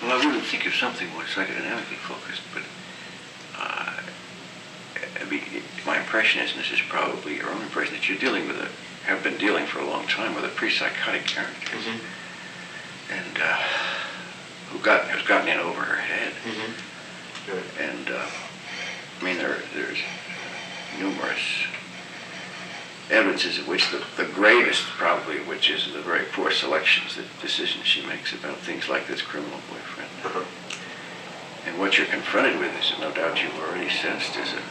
Well, I wouldn't think of something more psychodynamically focused, but I mean, my impression is, and this is probably your own impression, that you're dealing with have been dealing for a long time with a pre-psychotic character, and who's gotten in over her head. Good. And I mean, there's numerous evidences of which the gravest, probably, which is the very poor selections, the decisions she makes about things like this criminal boyfriend. And what you're confronted with is, no doubt you've already sensed, is a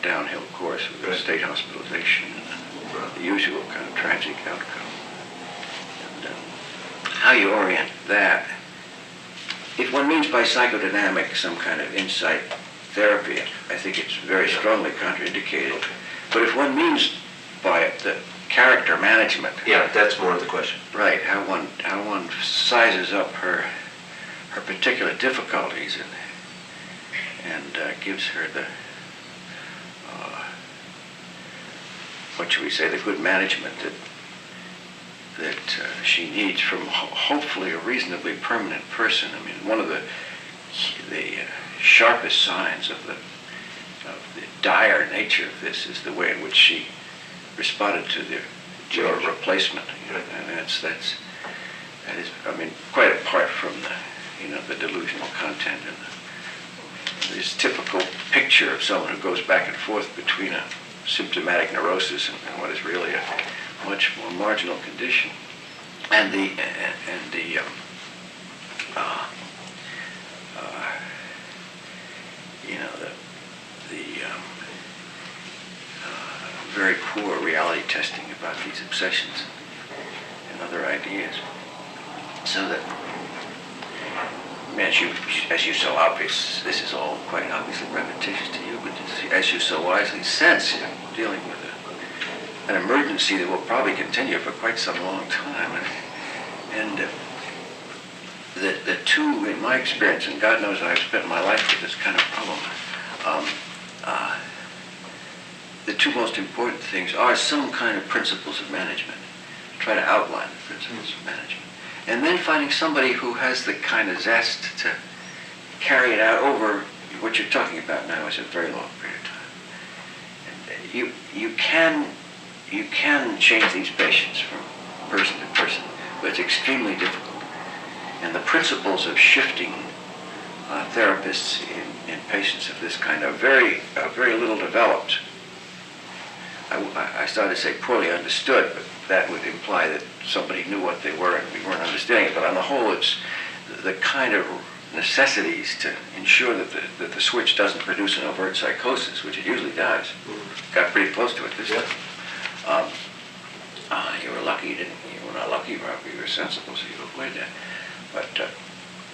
downhill course with a state hospitalization and the usual kind of tragic outcome. And how you orient that, if one means by psychodynamic some kind of insight therapy, I think it's very strongly contraindicated. But if one means by it the character management, yeah, that's more of the question. Right, how one sizes up her particular difficulties and gives her the what should we say, the good management that she needs from hopefully a reasonably permanent person. I mean, one of the sharpest signs of the dire nature of this is the way in which she responded to your replacement. And that is, I mean, quite apart from the delusional content and this typical picture of someone who goes back and forth between a symptomatic neurosis and what is really a much more marginal condition. And the very poor reality testing about these obsessions and other ideas. So that, as you so obvious, this is all quite obviously repetitious to you, but as you so wisely sense, you're dealing with an emergency that will probably continue for quite some long time. And the two, in my experience, and God knows I've spent my life with this kind of problem, the two most important things are some kind of principles of management. Try to outline the principles of management. And then finding somebody who has the kind of zest to carry it out over what you're talking about now is a very long period of time. And you can change these patients from person to person, but it's extremely difficult. And the principles of shifting therapists in patients of this kind are very little developed. I started to say poorly understood, but that would imply that somebody knew what they were and we weren't understanding it. But on the whole, it's the kind of necessities to ensure that the switch doesn't produce an overt psychosis, which it usually does. Got pretty close to it this time. You were lucky, you were not lucky, probably you were sensible, so you avoid that. But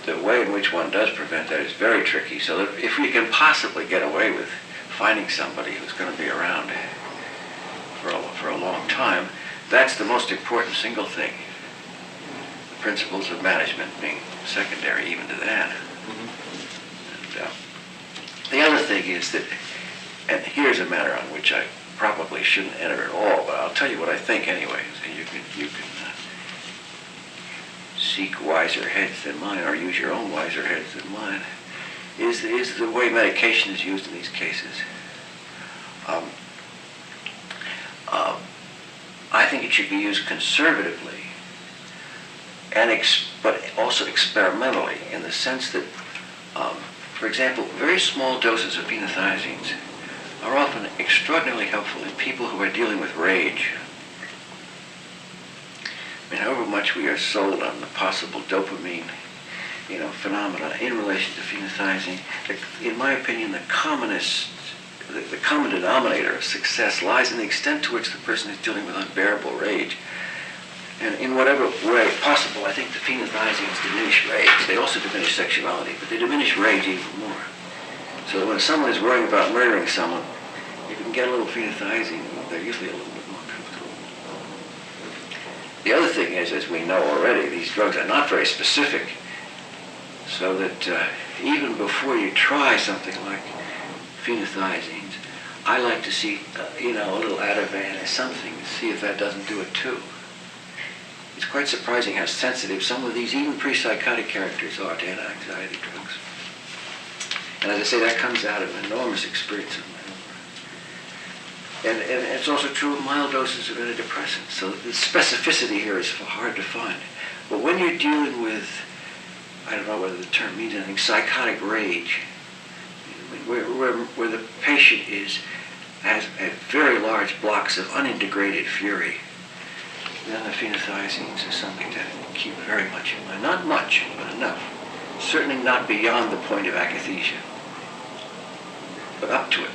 the way in which one does prevent that is very tricky. So that if we can possibly get away with finding somebody who's going to be around for a long time, that's the most important single thing. The principles of management being secondary even to that. And the other thing is that, and here's a matter on which I probably shouldn't enter at all, but I'll tell you what I think anyway, and you can seek wiser heads than mine, or use your own wiser heads than mine, is the way medication is used in these cases. I think it should be used conservatively, but also experimentally, in the sense that, for example, very small doses of phenothiazines are often extraordinarily helpful in people who are dealing with rage. I mean, however much we are sold on the possible dopamine, phenomena in relation to phenothiazine, in my opinion, the common denominator of success lies in the extent to which the person is dealing with unbearable rage. And in whatever way possible, I think the phenothiazines diminish rage. They also diminish sexuality, but they diminish rage even more. So when someone is worrying about murdering someone, if you can get a little phenothiazine, they're usually a little bit more comfortable. The other thing is, as we know already, these drugs are not very specific, so that even before you try something like phenothiazines, I like to see, a little Ativan or something to see if that doesn't do it too. it's quite surprising how sensitive some of these even pre-psychotic characters are to anti-anxiety drugs. And as I say, that comes out of an enormous experience of my own. And it's also true of mild doses of antidepressants. So the specificity here is hard to find. But when you're dealing with, I don't know whether the term means anything, psychotic rage, where the patient has very large blocks of unintegrated fury, then the phenothiazines is something to keep very much in mind. Not much, but enough. Certainly not beyond the point of akathisia, but up to it.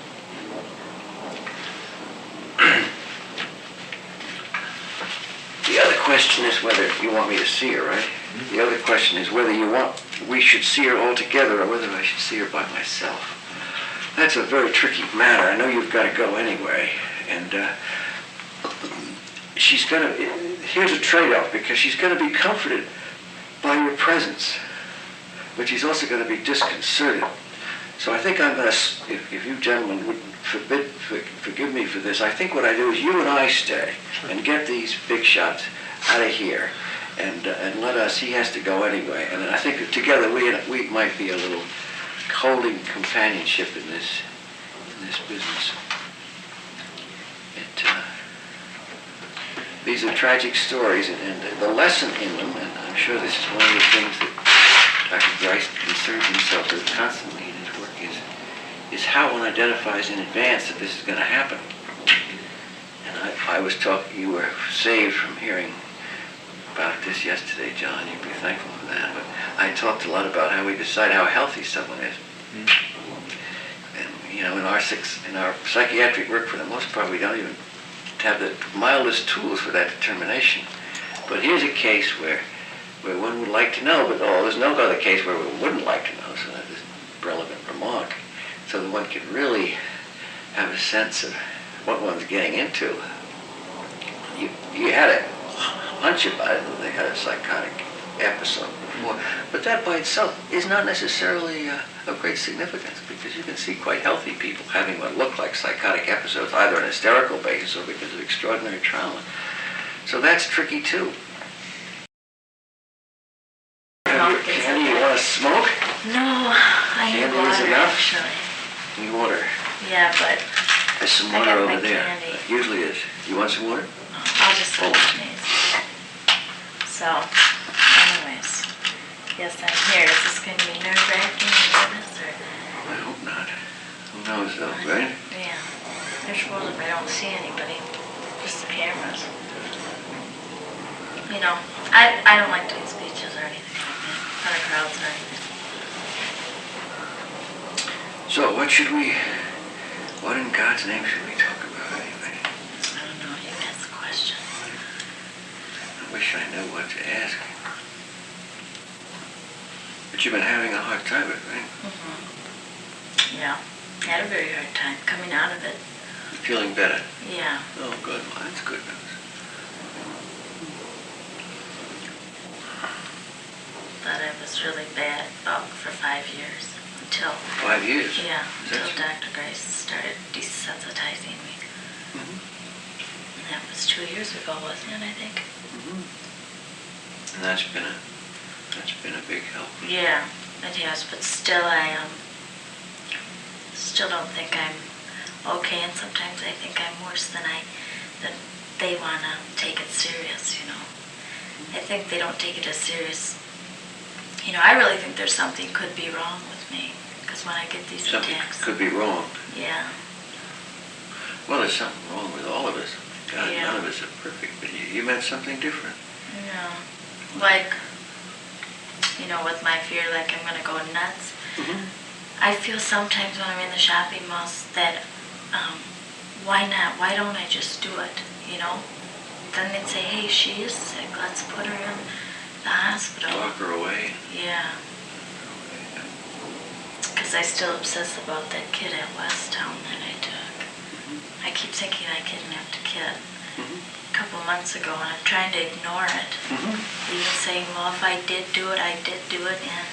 The other question is whether you want me to see her, right? The other question is whether we should see her all together or whether I should see her by myself. That's a very tricky matter. I know you've got to go anyway, and here's a trade-off, because she's going to be comforted by your presence, but she's also going to be disconcerted. So I think I'm going to, if you gentlemen would forgive me for this, I think what I do is you and I stay and get these big shots out of here, and let us, he has to go anyway, and I think that together we might be a little holding companionship in this business. These are tragic stories, and the lesson in them, and I'm sure this is one of the things that Dr. Grice concerns himself with constantly in his work, is how one identifies in advance that this is going to happen. And I was talking, you were saved from hearing about this yesterday, John. You'd be thankful for that. But I talked a lot about how we decide how healthy someone is. And in our psychiatric work, for the most part, we don't even have the mildest tools for that determination. But here's a case where one would like to know, but there's no other case where one wouldn't like to know, so that is a relevant remark. So that one can really have a sense of what one's getting into. You had a hunch about it, that they had a psychotic episode before, but that by itself is not necessarily of great significance, because you can see quite healthy people having what look like psychotic episodes, either on a hysterical basis or because of extraordinary trauma. So that's tricky too. Candy, you want to smoke? No, I need Candy water, is enough? actually. You need water. Yeah, but There's some I water got over my there. candy. Usually is. You want some water? I'll just sneeze. So, anyways, yes, I'm here. Is this going to be nerve-wracking and nervous, or? I hope not. Who knows though, right? Yeah. There's world if I don't see anybody, just the cameras. I don't like doing speeches or anything like that, in front of crowds or anything. So what in God's name should we talk about anyway? I don't know. You ask the question. I wish I knew what to ask. But you've been having a hard time with it, right? Mm-hmm. Yeah. I had a very hard time coming out of it. You're feeling better? Yeah. Oh, good. Well, that's good news. But I was really bad for 5 years. Until 5 years? Yeah, until That's... Dr. Grice started desensitizing me. Mm-hmm. And that was 2 years ago, wasn't it, I think? Mm-hmm. And that's been a big help. Yeah, it has, but still still don't think I'm okay, and sometimes I think I'm worse than they want to take it serious, I think they don't take it as serious. I really think there's something could be wrong with me, because when I get these attacks. Something could be wrong. Yeah. Well, there's something wrong with all of us. God, Yeah. none of us are perfect, but you meant something different. Yeah. Like, with my fear, like I'm going to go nuts. Mm-hmm. I feel sometimes when I'm in the shopping malls that, why not? Why don't I just do it, Then they'd say, hey, she is sick. Let's put her in the hospital. Talk her away. Yeah. Because I still obsess about that kid at Westtown that I took. Mm-hmm. I keep thinking I kidnapped a kid. Mm-hmm. A couple months ago, and I'm trying to ignore it. Mm-hmm. Even saying, well, if I did do it, I did do it, and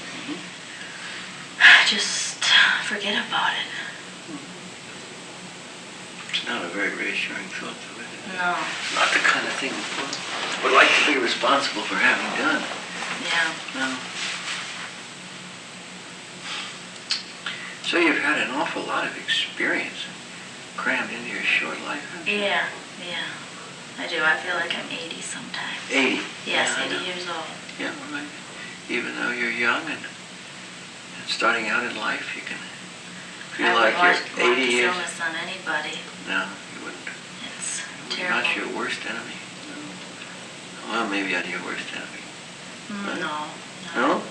just forget about it. It's not a very reassuring thought, though, is it? No. Not the kind of thing we would like to be responsible for having done. Yeah. No. So you've had an awful lot of experience crammed into your short life, haven't you? Yeah. I do. I feel like I'm 80 sometimes. 80? Yes, Yeah, 80 years old. Yeah, right. Even though you're young and starting out in life, you can feel like you're 80 years. I wouldn't want this on anybody. No, you wouldn't. It's You're terrible. not your worst enemy. Well, maybe I'm your worst enemy. Right? No. No?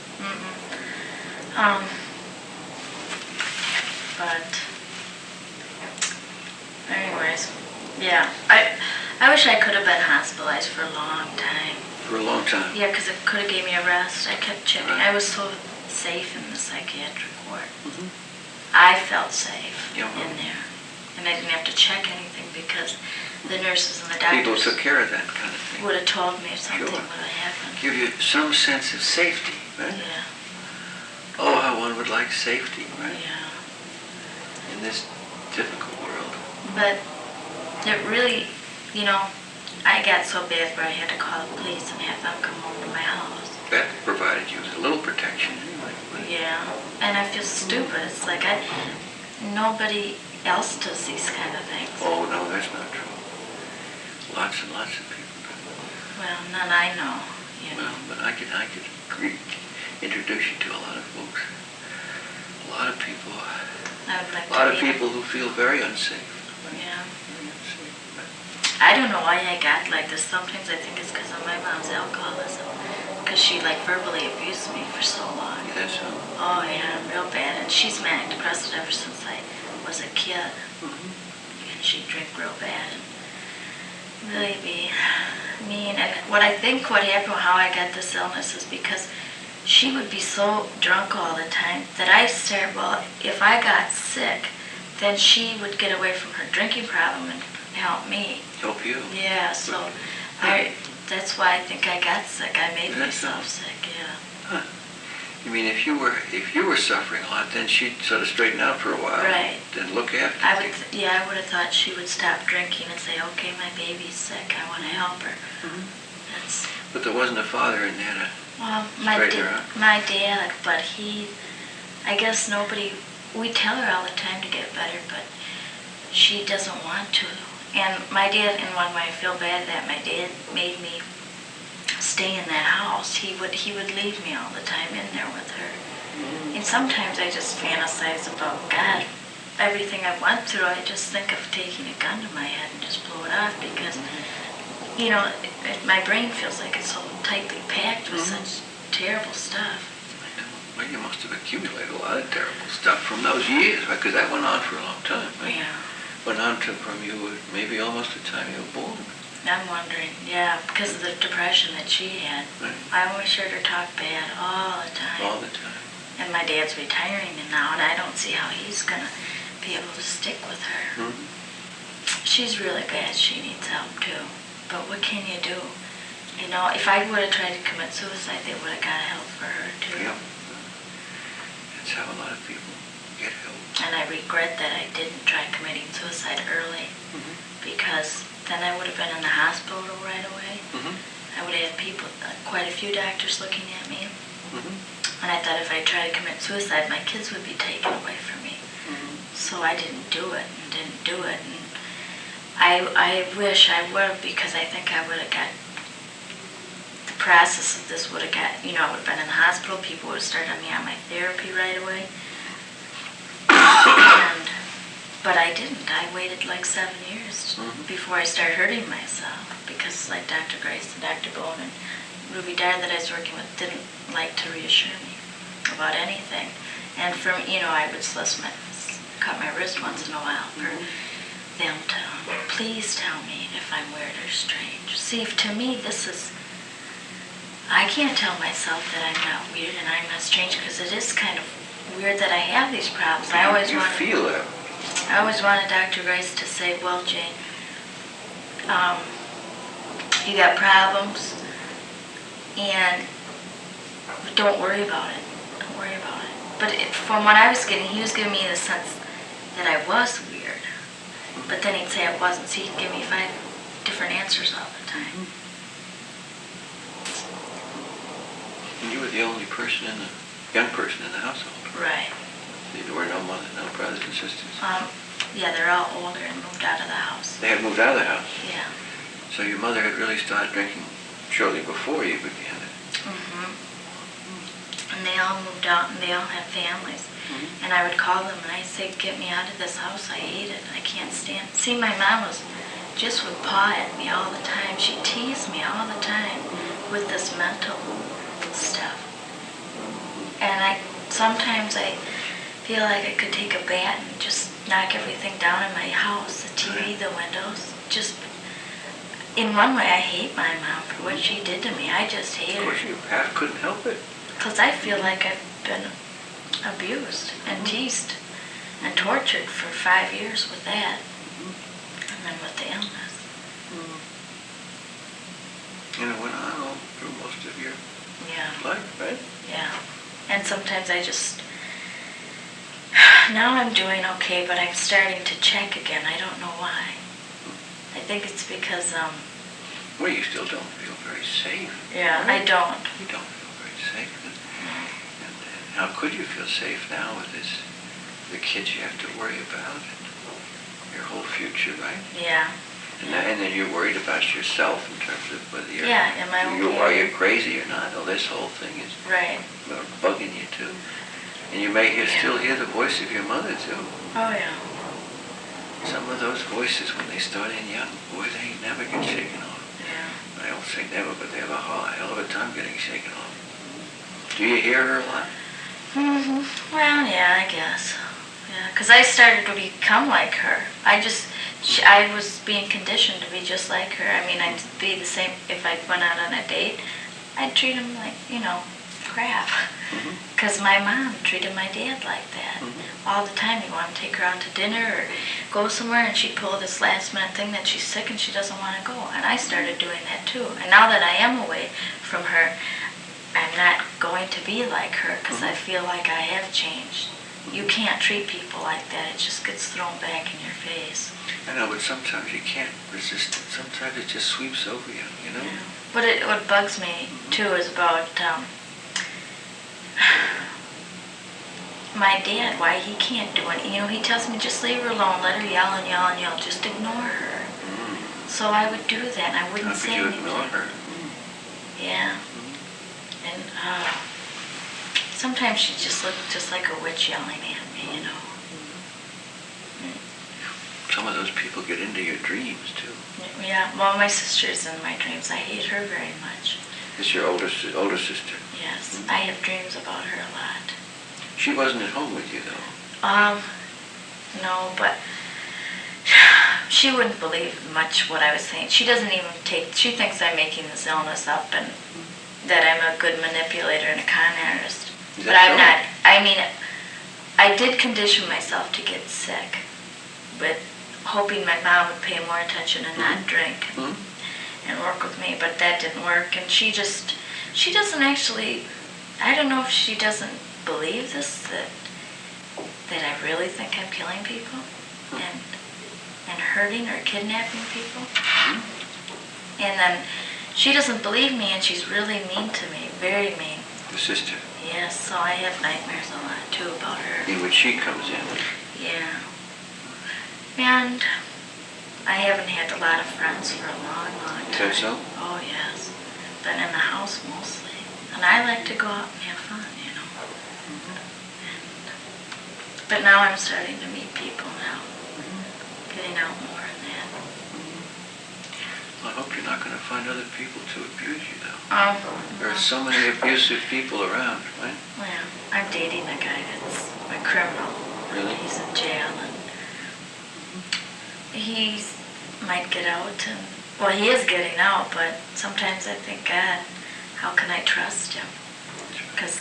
But anyways, yeah. I wish I could have been hospitalized for a long time. For a long time. Yeah, because it could have gave me a rest. I kept checking. Right. I was so safe in the psychiatric ward. Mm-hmm. I felt safe Yeah. in there. And I didn't have to check anything because the nurses and the People doctors took care of that kind of thing. would have told me if something Sure. would have happened. Give you some sense of safety, right? Yeah, Oh, how one would like safety, right? yeah. In this difficult world. But it really, I got so bad where I had to call the police and have them come home to my house. That provided you with a little protection anyway. Right? Yeah, and I feel stupid. It's like nobody else does these kind of things. Oh, no, that's not true. Lots and lots of people do. Well, none I know, Well, but I could introduce you to a lot of folks. A lot of people. I would like A lot to of be- people who feel very unsafe. Yeah. Very unsafe. I don't know why I got like this. Sometimes I think it's because of my mom's alcoholism. Because she verbally abused me for so long. That's so. Oh yeah, real bad. And she's manic depressive ever since I was a kid. Mm-hmm. And she'd drink real bad and really be mean. And what happened, how I got this illness is because she would be so drunk all the time that I said, well, if I got sick, then she would get away from her drinking problem and help me. Help you. Yeah, so that's why I think I got sick. I made myself sick, yeah. Huh. You mean if you were suffering a lot, then she'd sort of straighten out for a while. Right. Then look after I you. would have thought she would stop drinking and say, okay, my baby's sick, I want to help her. Mhm. That's, But there wasn't a father in there to well, straighten her out. my dad, but I guess we tell her all the time to get better, but she doesn't want to. And my dad, in one way, I feel bad that my dad made me stay in that house. He would leave me all the time in there with her. Mm-hmm. And sometimes I just fantasize about, God, everything I went through. I just think of taking a gun to my head and just blow it off because, my brain feels like it's so tightly packed with such terrible stuff. Well, you must have accumulated a lot of terrible stuff from those years, right? Because that went on for a long time, right? Yeah. Went on from you were maybe almost the time you were born. I'm wondering, yeah, because of the depression that she had. Right. I always heard her talk bad all the time. All the time. And my dad's retiring now, and I don't see how he's going to be able to stick with her. Mm-hmm. She's really bad. She needs help, too. But what can you do? If I would have tried to commit suicide, they would have got help for her, too. Yeah. That's how a lot of people get help. And I regret that I didn't try committing suicide early, because then I would have been in the hospital right away. Mm-hmm. I would have had quite a few doctors looking at me. Mm-hmm. And I thought if I tried to commit suicide, my kids would be taken away from me. Mm-hmm. So I didn't do it and didn't do it. And I wish I would have, because I think I would have got, the process of this would have got, I would have been in the hospital, people would have started me on my therapy right away. But I didn't. I waited like 7 years before I started hurting myself, because like Dr. Grace and Dr. Bone and Ruby Dyer that I was working with didn't like to reassure me about anything. And I would cut my wrist once in a while for them to, please tell me if I'm weird or strange. See, to me, I can't tell myself that I'm not weird and I'm not strange, because it is kind of weird that I have these problems. You feel that. I always wanted Dr. Grace to say, well, Jane, you got problems, and don't worry about it. Don't worry about it. But from what I was getting, he was giving me the sense that I was weird. But then he'd say I wasn't, so he'd give me 5 different answers all the time. And you were the only young person in the household. Right. There were no mother, no brothers and sisters. Yeah, they're all older and moved out of the house. They had moved out of the house. Yeah. So your mother had really started drinking shortly before you began it. Mm-hmm. And they all moved out and they all had families. Mm-hmm. And I would call them and I'd say, get me out of this house. I hate it. I can't stand it. See, my mom would paw at me all the time. She teased me all the time with this mental stuff. And sometimes I feel like I could take a bat and just knock everything down in my house, the TV, the windows. Just, in one way, I hate my mom for what she did to me. I just hate her. Of course, you couldn't help it. Because I feel like I've been abused and teased and tortured for 5 years with that. And then with the illness. And it went on all through most of your life, right? Yeah. And sometimes now I'm doing okay, but I'm starting to check again. I don't know why. I think it's because, Well, you still don't feel very safe. Yeah, right? I don't. You don't feel very safe. And how could you feel safe now with the kids you have to worry about, and your whole future, right? Yeah. And then you're worried about yourself in terms of whether you're... Yeah, am I okay? Are you crazy or not? Oh, this whole thing is Right. bugging you too. And you may still hear the voice of your mother too. Oh, yeah. Some of those voices, when they start in young, boy, they never get shaken off. Yeah. I don't say never, but they have a hell of a time getting shaken off. Do you hear her a lot? Mm-hmm. Well, yeah, I guess. Yeah, because I started to become like her. I was being conditioned to be just like her. I mean, I'd be the same if I went out on a date. I'd treat him like, crap. Because my mom treated my dad like that. All the time. He'd want to take her out to dinner or go somewhere, and she'd pull this last-minute thing that she's sick and she doesn't want to go. And I started doing that too. And now that I am away from her, I'm not going to be like her because I feel like I have changed. You can't treat people like that. It just gets thrown back in your face. I know, but sometimes you can't resist it. Sometimes it just sweeps over you, Yeah. But what bugs me, too, is about my dad, why he can't do it. He tells me, just leave her alone, let her yell and yell and yell, just ignore her. So I would do that, and I wouldn't say anything. How could you ignore her? Yeah. And sometimes she just looked just like a witch yelling at me, Some of those people get into your dreams, too. Yeah, well, my sister's in my dreams. I hate her very much. It's your older sister. Yes, I have dreams about her a lot. She wasn't at home with you, though. No, but she wouldn't believe much what I was saying. She doesn't even she thinks I'm making this illness up and that I'm a good manipulator and a con artist. But I'm not. I mean, I did condition myself to get sick, but hoping my mom would pay more attention and not drink and work with me, but that didn't work. And she doesn't actually, I don't know if she doesn't believe this, that I really think I'm killing people and hurting or kidnapping people. And then she doesn't believe me, and she's really mean to me, very mean. The sister? Yes, so I have nightmares a lot too about her. In which she comes in. Yeah. And I haven't had a lot of friends for a long, long time. Is that so? Oh, yes. Been in the house mostly. And I like to go out and have fun, But now I'm starting to meet people now. Getting out more and that. Well, I hope you're not going to find other people to abuse you, though. There are No. so many abusive people around, right? Well, I'm dating a guy that's a criminal. Really? He's in jail, and he might get out, and he is getting out, but sometimes I think, God, how can I trust him? Because,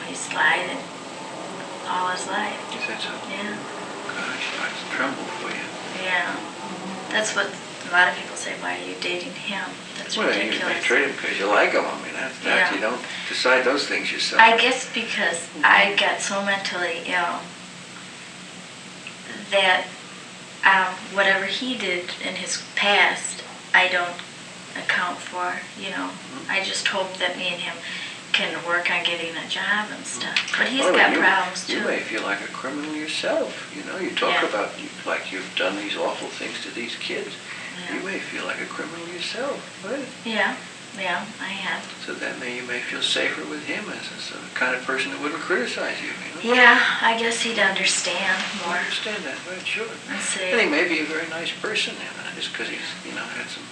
he's lied all his life. Is that so? Yeah. Gosh, I tremble for you. Yeah. That's what a lot of people say, why are you dating him? That's Well, you ridiculous. may trade him because you like him. I mean, that's Yeah. you don't decide those things yourself. I guess because I got so mentally ill that whatever he did in his past, I don't account for, I just hope that me and him can work on getting a job and stuff. But he's got problems too. You may feel like a criminal yourself. You talk about like you've done these awful things to these kids. Yeah. You may feel like a criminal yourself, right? Yeah, I have. So that you may feel safer with him as a kind of person that wouldn't criticize you. Yeah, I guess he'd understand more. I understand that, right? Sure. And he may be a very nice person, just because he's had some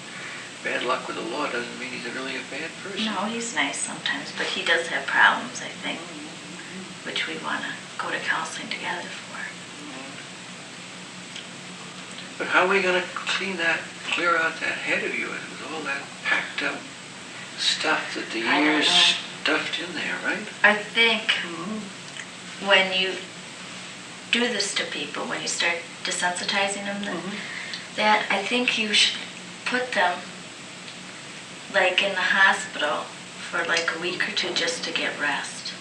bad luck with the law doesn't mean he's really a bad person. No, he's nice sometimes, but he does have problems, I think, which we want to go to counseling together for. But how are we going to clear out that head of yours with all that packed up stuff that the years stuffed in there, right? I think when you do this to people, when you start desensitizing them, that I think you should put them like in the hospital for like a week or two just to get rest.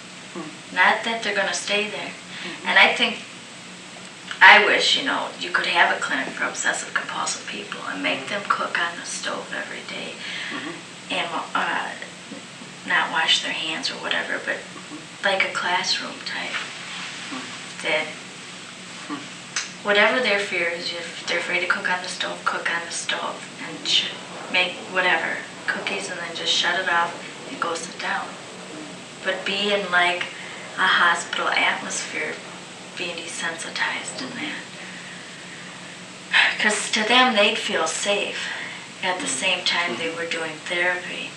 Not that they're going to stay there. And I wish, you could have a clinic for obsessive compulsive people and make them cook on the stove every day and not wash their hands or whatever, but like a classroom type. That whatever their fear is, if they're afraid to cook on the stove and make whatever, cookies, and then just shut it off and go sit down. But be in like a hospital atmosphere, being desensitized in that. Because to them, they'd feel safe at the same time they were doing therapy.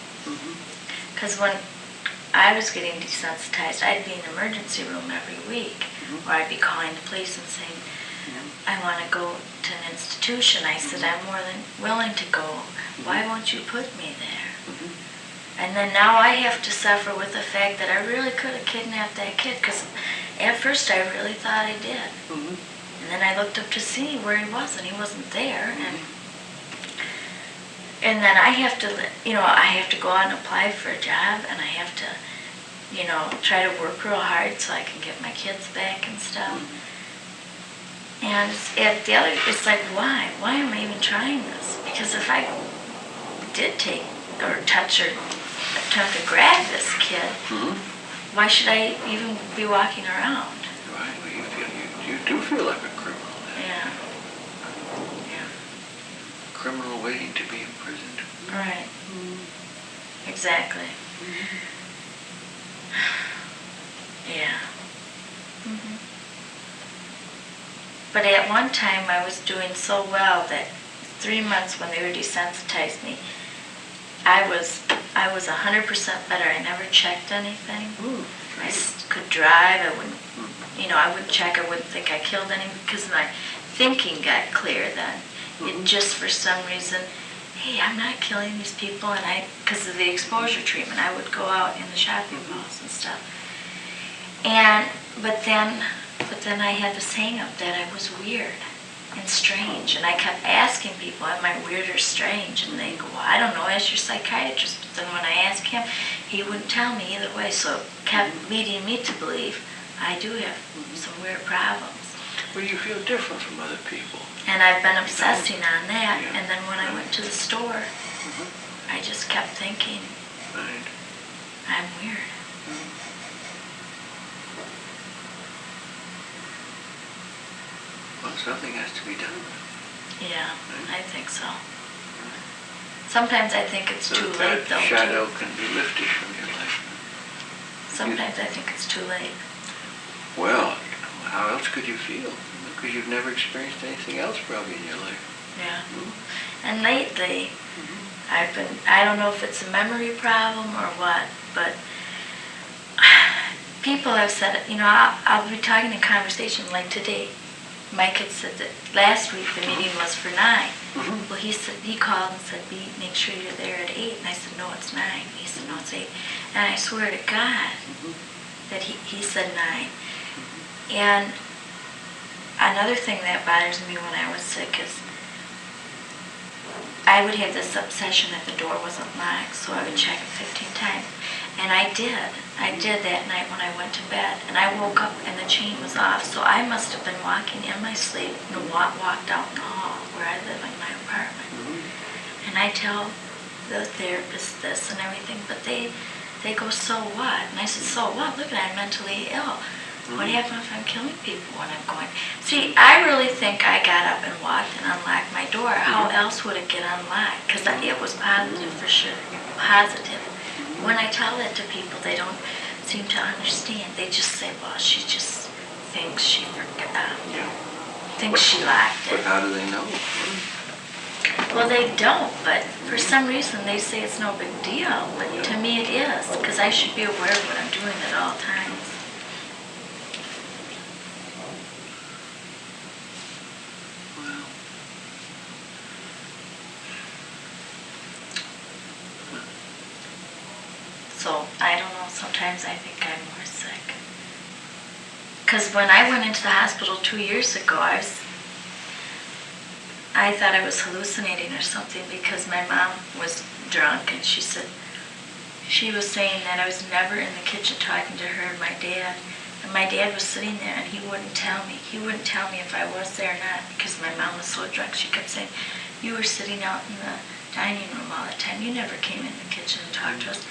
Because when I was getting desensitized, I'd be in the emergency room every week, or I'd be calling the police and saying, I want to go to an institution. I said, I'm more than willing to go. Why won't you put me there? And then now I have to suffer with the fact that I really could have kidnapped that kid, because at first I really thought I did. And then I looked up to see where he was, and he wasn't there. And then I have to, I have to go out and apply for a job, and I have to, try to work real hard so I can get my kids back and stuff. And it's like, why? Why am I even trying this? Because if I did take or touch or attempt to grab this kid, why should I even be walking around? Right. Well, you do feel like a criminal. Yeah. Criminal waiting to be imprisoned. Right. Exactly. Yeah. But at one time I was doing so well that 3 months when they would desensitize me, I was 100% better. I never checked anything. I could drive. I wouldn't check. I wouldn't think I killed anyone because my thinking got clear then. It just for some reason, hey, I'm not killing these people, and because of the exposure treatment, I would go out in the shopping malls and stuff. But then I had this hang-up that I was weird and strange, and I kept asking people, am I weird or strange? And they go, well, I don't know, ask your psychiatrist. But then when I asked him, he wouldn't tell me either way, so it kept leading me to believe I do have some weird problems. Well, you feel different from other people. And I've been obsessing on that, and then when I went to the store, I just kept thinking, I'm weird. Well, something has to be done. Yeah, I think so. Sometimes I think it's too late, though. That shadow can be lifted from your life. Sometimes I think it's too late. Well, how else could you feel? Because you've never experienced anything else probably in your life. Yeah. And lately, I don't know if it's a memory problem or what, but people have said, I'll be talking in conversation like today. Mike had said that last week the meeting was for 9. Well, he called and said, make sure you're there at 8. And I said, no, it's 9. He said, no, it's 8. And I swear to God that he said 9. And another thing that bothers me when I was sick is I would have this obsession that the door wasn't locked, so I would check it 15 times. And I did. I did that night when I went to bed. And I woke up and the chain was off, so I must have been walking in my sleep and walked out in the hall where I live in my apartment. And I tell the therapist this and everything, but they go, so what? And I said, so what? Look, I'm mentally ill. What happens if I'm killing people when I'm going? See, I really think I got up and walked and unlocked my door. How else would it get unlocked? Because it was positive for sure. Positive. When I tell that to people, they don't seem to understand. They just say, well, she just thinks she forgot. Thinks she locked it. But how do they know? Well, they don't, but for some reason they say it's no big deal. But to me it is, because I should be aware of what I'm doing at all times. So, I don't know, sometimes I think I'm more sick. Because when I went into the hospital 2 years ago, I thought I was hallucinating or something because my mom was drunk and she was saying that I was never in the kitchen talking to her and my dad. And my dad was sitting there and he wouldn't tell me. He wouldn't tell me if I was there or not because my mom was so drunk. She kept saying, you were sitting out in the dining room all the time. You never came in the kitchen and talked to us.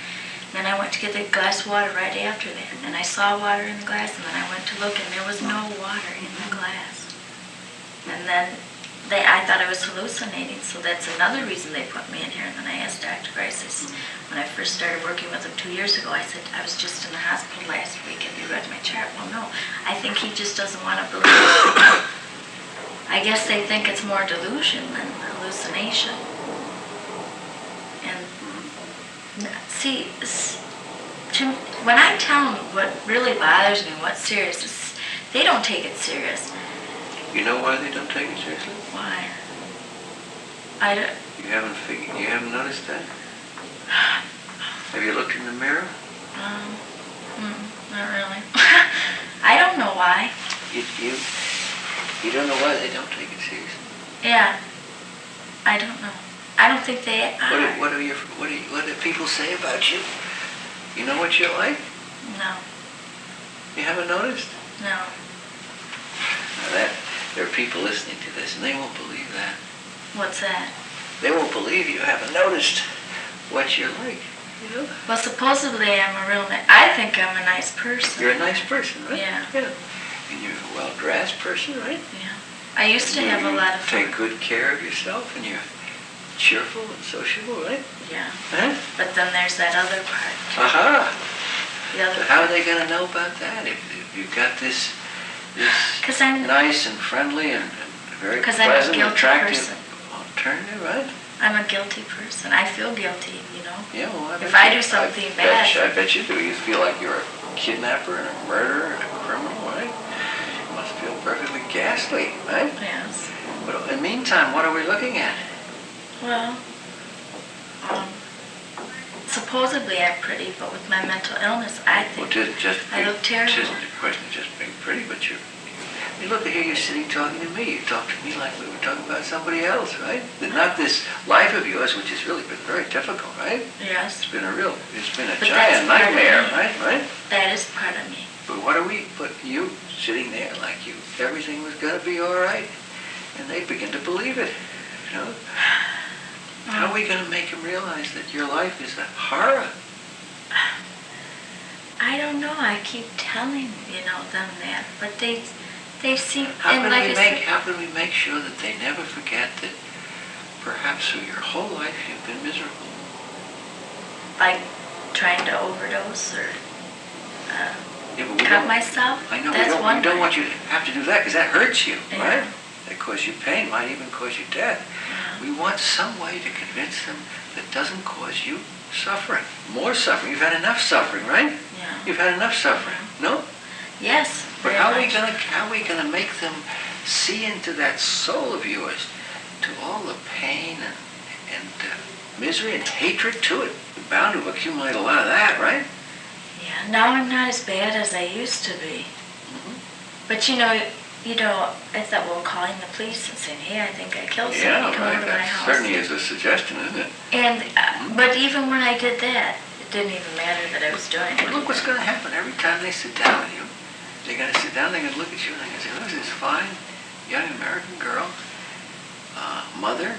Then I went to get the glass of water right after that, and I saw water in the glass, and then I went to look, and there was no water in the glass. And then I thought I was hallucinating, so that's another reason they put me in here. And then I asked Dr. Grice, when I first started working with him 2 years ago, I said, I was just in the hospital last week. Have you read my chart? Well, no. I think he just doesn't want to believe it. I guess they think it's more delusion than hallucination. And see, when I tell them what really bothers me, what's serious, they don't take it serious. You know why they don't take it seriously? Why? I don't. You haven't noticed that? Have you looked in the mirror? Not really. I don't know why. You don't know why they don't take it seriously? Yeah. I don't know. I don't think they are. What do people say about you? You know what you're like? No. You haven't noticed? No. Now there are people listening to this, and they won't believe that. What's that? They won't believe you haven't noticed what you're like. You know? Well, supposedly I'm a real I think I'm a nice person. You're a nice person, right? Yeah. And you're a well-dressed person, right? Yeah. I used to have a lot of fun. Take good care of yourself, and you're cheerful and sociable, right? Yeah. Huh? But then there's that other part. Aha! The other But how are they going to know about that if you've got this nice and friendly and very pleasant, attractive alternative, right? I'm a guilty person. I feel guilty, you know. Yeah, well, if I do something bad. I bet you do. You feel like you're a kidnapper and a murderer and a criminal, right? You must feel perfectly ghastly, right? Yes. But in the meantime, what are we looking at? Well, supposedly I'm pretty, but with my mental illness, I think I look terrible. Just a question of just being pretty, but you look at here, you're sitting talking to me. You talk to me like we were talking about somebody else, right? Not this life of yours, which has really been very difficult, right? Yes. It's been a giant nightmare, right? That is part of me. But you sitting there like everything was going to be all right, and they begin to believe it, you know? How are we going to make them realize that your life is a horror? I don't know. I keep telling them that, but they seem. How can we make sure that they never forget that perhaps through your whole life you've been miserable? By trying to overdose or cut myself. I know. That's we don't want you to have to do that because that hurts you, right? That causes you pain. Might even cause you death. We want some way to convince them that doesn't cause you suffering. More suffering. You've had enough suffering, right? Yeah. You've had enough suffering. No? Yes. But how are we gonna make them see into that soul of yours, to all the pain and misery and hatred to it? You're bound to accumulate a lot of that, right? Yeah. Now I'm not as bad as I used to be. Mm-hmm. But you know, I thought, well, calling the police and saying, hey, I think I killed Yeah, somebody, come right. over to my That house. certainly is a suggestion, isn't it? And, but even when I did that, it didn't even matter that I was doing it. Look what's going to happen every time they sit down with you. They're going to sit down, they're going to look at you, and they're going to say, "Who's this fine young American girl, mother,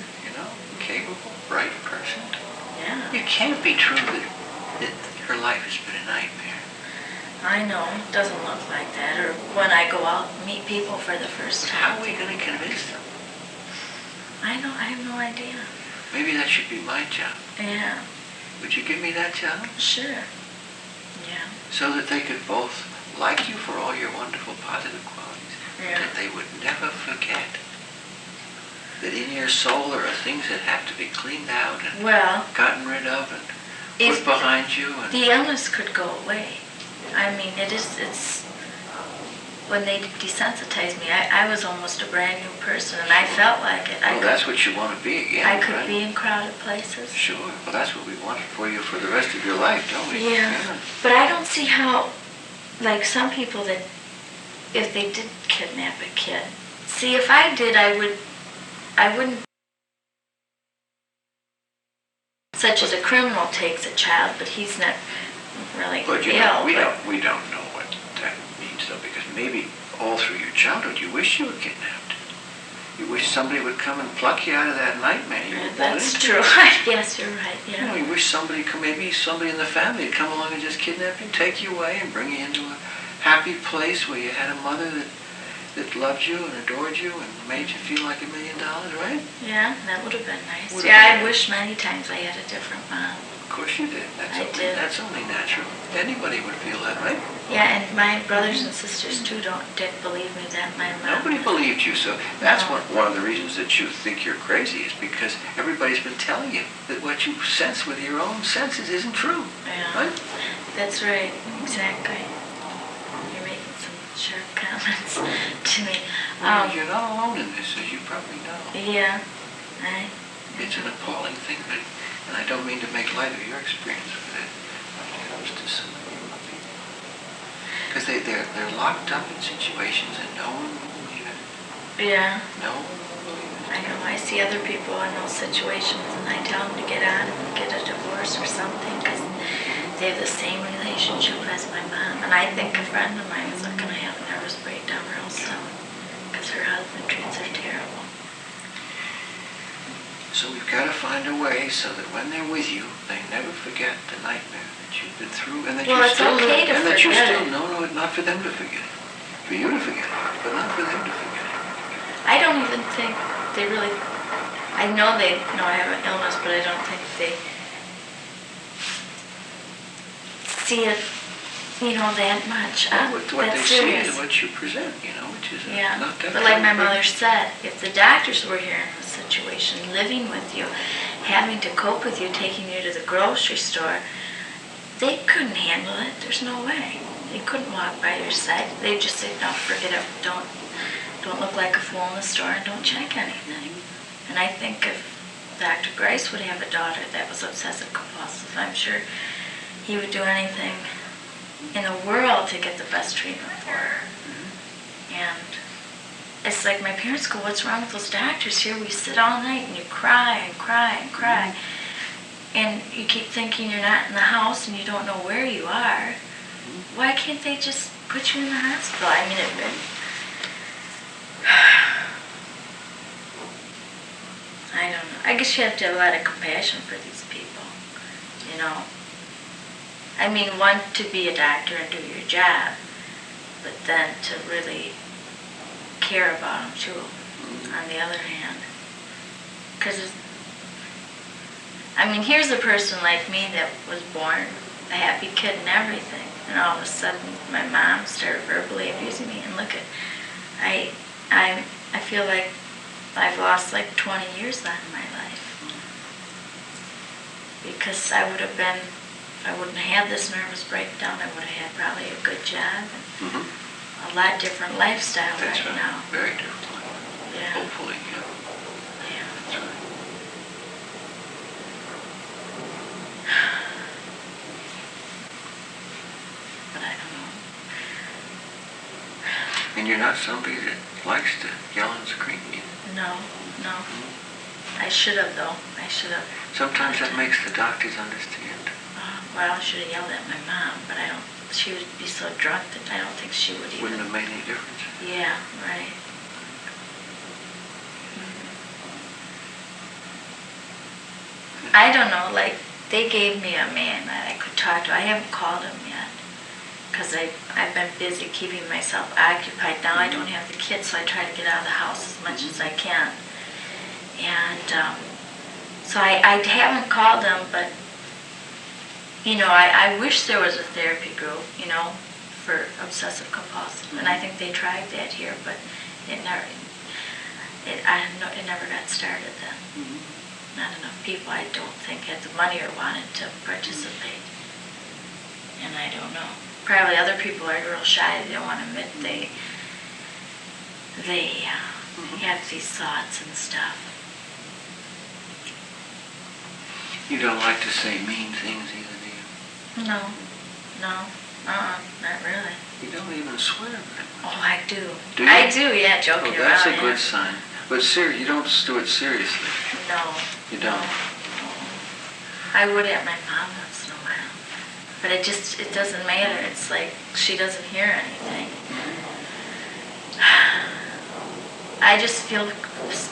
capable, bright person? Yeah. It can't be true that her life has been a nightmare." I know, it doesn't look like that. Or when I go out and meet people for the first How time. are we going to convince them? I know, I have no idea. Maybe that should be my job. Yeah, Would you give me that job? sure. Yeah. So that they could both like you for all your wonderful positive qualities, Yeah. that they would never forget that in your soul there are things that have to be cleaned out and Well, gotten rid of and if put behind you. And the illness could go away. I mean, it's, when they desensitized me, I was almost a brand new person, and I felt like it. well, that's what you want to be again, I could right? be in crowded places. Sure. Well, that's what we want for you for the rest of your life, don't we? Yeah, but I don't see how, like some people that, if they did kidnap a kid, see, if I did, I wouldn't, such as a criminal takes a child, but he's not really But ill. we don't know what that means, though, because maybe all through your childhood you wish you were kidnapped. You wish somebody would come and pluck you out of that nightmare you were born That's into. true. Yes, you're right. Yeah. You wish maybe somebody in the family would come along and just kidnap you, take you away, and bring you into a happy place where you had a mother that loved you and adored you and made you feel like $1 million, right? Yeah, that would have been nice. Would Yeah, have been I wish many times I had a different mom. Of course you did. That's only natural. Anybody would feel that, right? Yeah, and my brothers and sisters too didn't believe me that my mom. Nobody believed you, so that's No. one of the reasons that you think you're crazy is because everybody's been telling you that what you sense with your own senses isn't true. Yeah, Right? that's right. Exactly. You're making some sharp comments to me. Well, you're not alone in this, as you probably know. Yeah, It's an appalling thing, and I don't mean to make light of your experience with it when it comes to so many other people. Because they're locked up in situations and no one will believe it. yeah. No one will believe it. I know. I see other people in those situations, and I tell them to get out and get a divorce or something because they have the same relationship as my mom. And I think a friend of mine is going to have a nervous breakdown real soon because her husband treats her terrible. So we've got to find a way so that when they're with you, they never forget the nightmare that you've been through, and that Well, you it's still okay to and that you forget still it. no, not for them to forget it, for you to forget it, but not for them to forget it. I don't even think they really, I know they know I have an illness, but I don't think they see it, that much. What they That's see serious. is what you present, which is Yeah, not that. but like my mother said, if the doctors were here in this situation, living with you, having to cope with you, taking you to the grocery store, they couldn't handle it. There's no way. They couldn't walk by your side. They'd just say, no, forget it. Don't look like a fool in the store and don't check anything. And I think if Dr. Grice would have a daughter that was obsessive compulsive, I'm sure he would do anything in the world to get the best treatment for her. And it's like my parents go, what's wrong with those doctors? Here we sit all night and you cry and cry and cry. And you keep thinking you're not in the house and you don't know where you are. Why can't they just put you in the hospital? I mean, I don't know. I guess you have to have a lot of compassion for these people, I mean, one, to be a doctor and do your job, but then to really care about them too, on the other hand. Because, here's a person like me that was born a happy kid and everything, and all of a sudden my mom started verbally abusing me, and look at, I feel like I've lost like 20 years out of my life. Because I wouldn't have had this nervous breakdown, I would have had probably a good job and a lot different lifestyle. That's right. Now. Very different. Yeah. Hopefully, yeah. Yeah. That's right. But I don't know. And you're not somebody that likes to yell and scream either. No. I should have, though. I should have. Sometimes that makes the doctors understand. Well, I should have yelled at my mom, but I don't. She would be so drunk that I don't think she would even. Wouldn't have made any difference. Yeah, right. I don't know, like, they gave me a man that I could talk to. I haven't called him yet because I've been busy keeping myself occupied. Now I don't have the kids, so I try to get out of the house as much as I can. And so I haven't called him, but, you know, I wish there was a therapy group, you know, for obsessive compulsive. And I think they tried that here, but it never got started then. Not enough people, I don't think, had the money or wanted to participate. And I don't know. Probably other people are real shy. They don't want to admit they have these thoughts and stuff. You don't like to say mean things either, do you? No, not really. You don't even swear very much. Oh, I do. Do you? I do, yeah, joking around. That's a yeah. good sign. But you don't do it seriously. No. You don't? No. I would at my mom once in a while. But it doesn't matter. It's like she doesn't hear anything. I just feel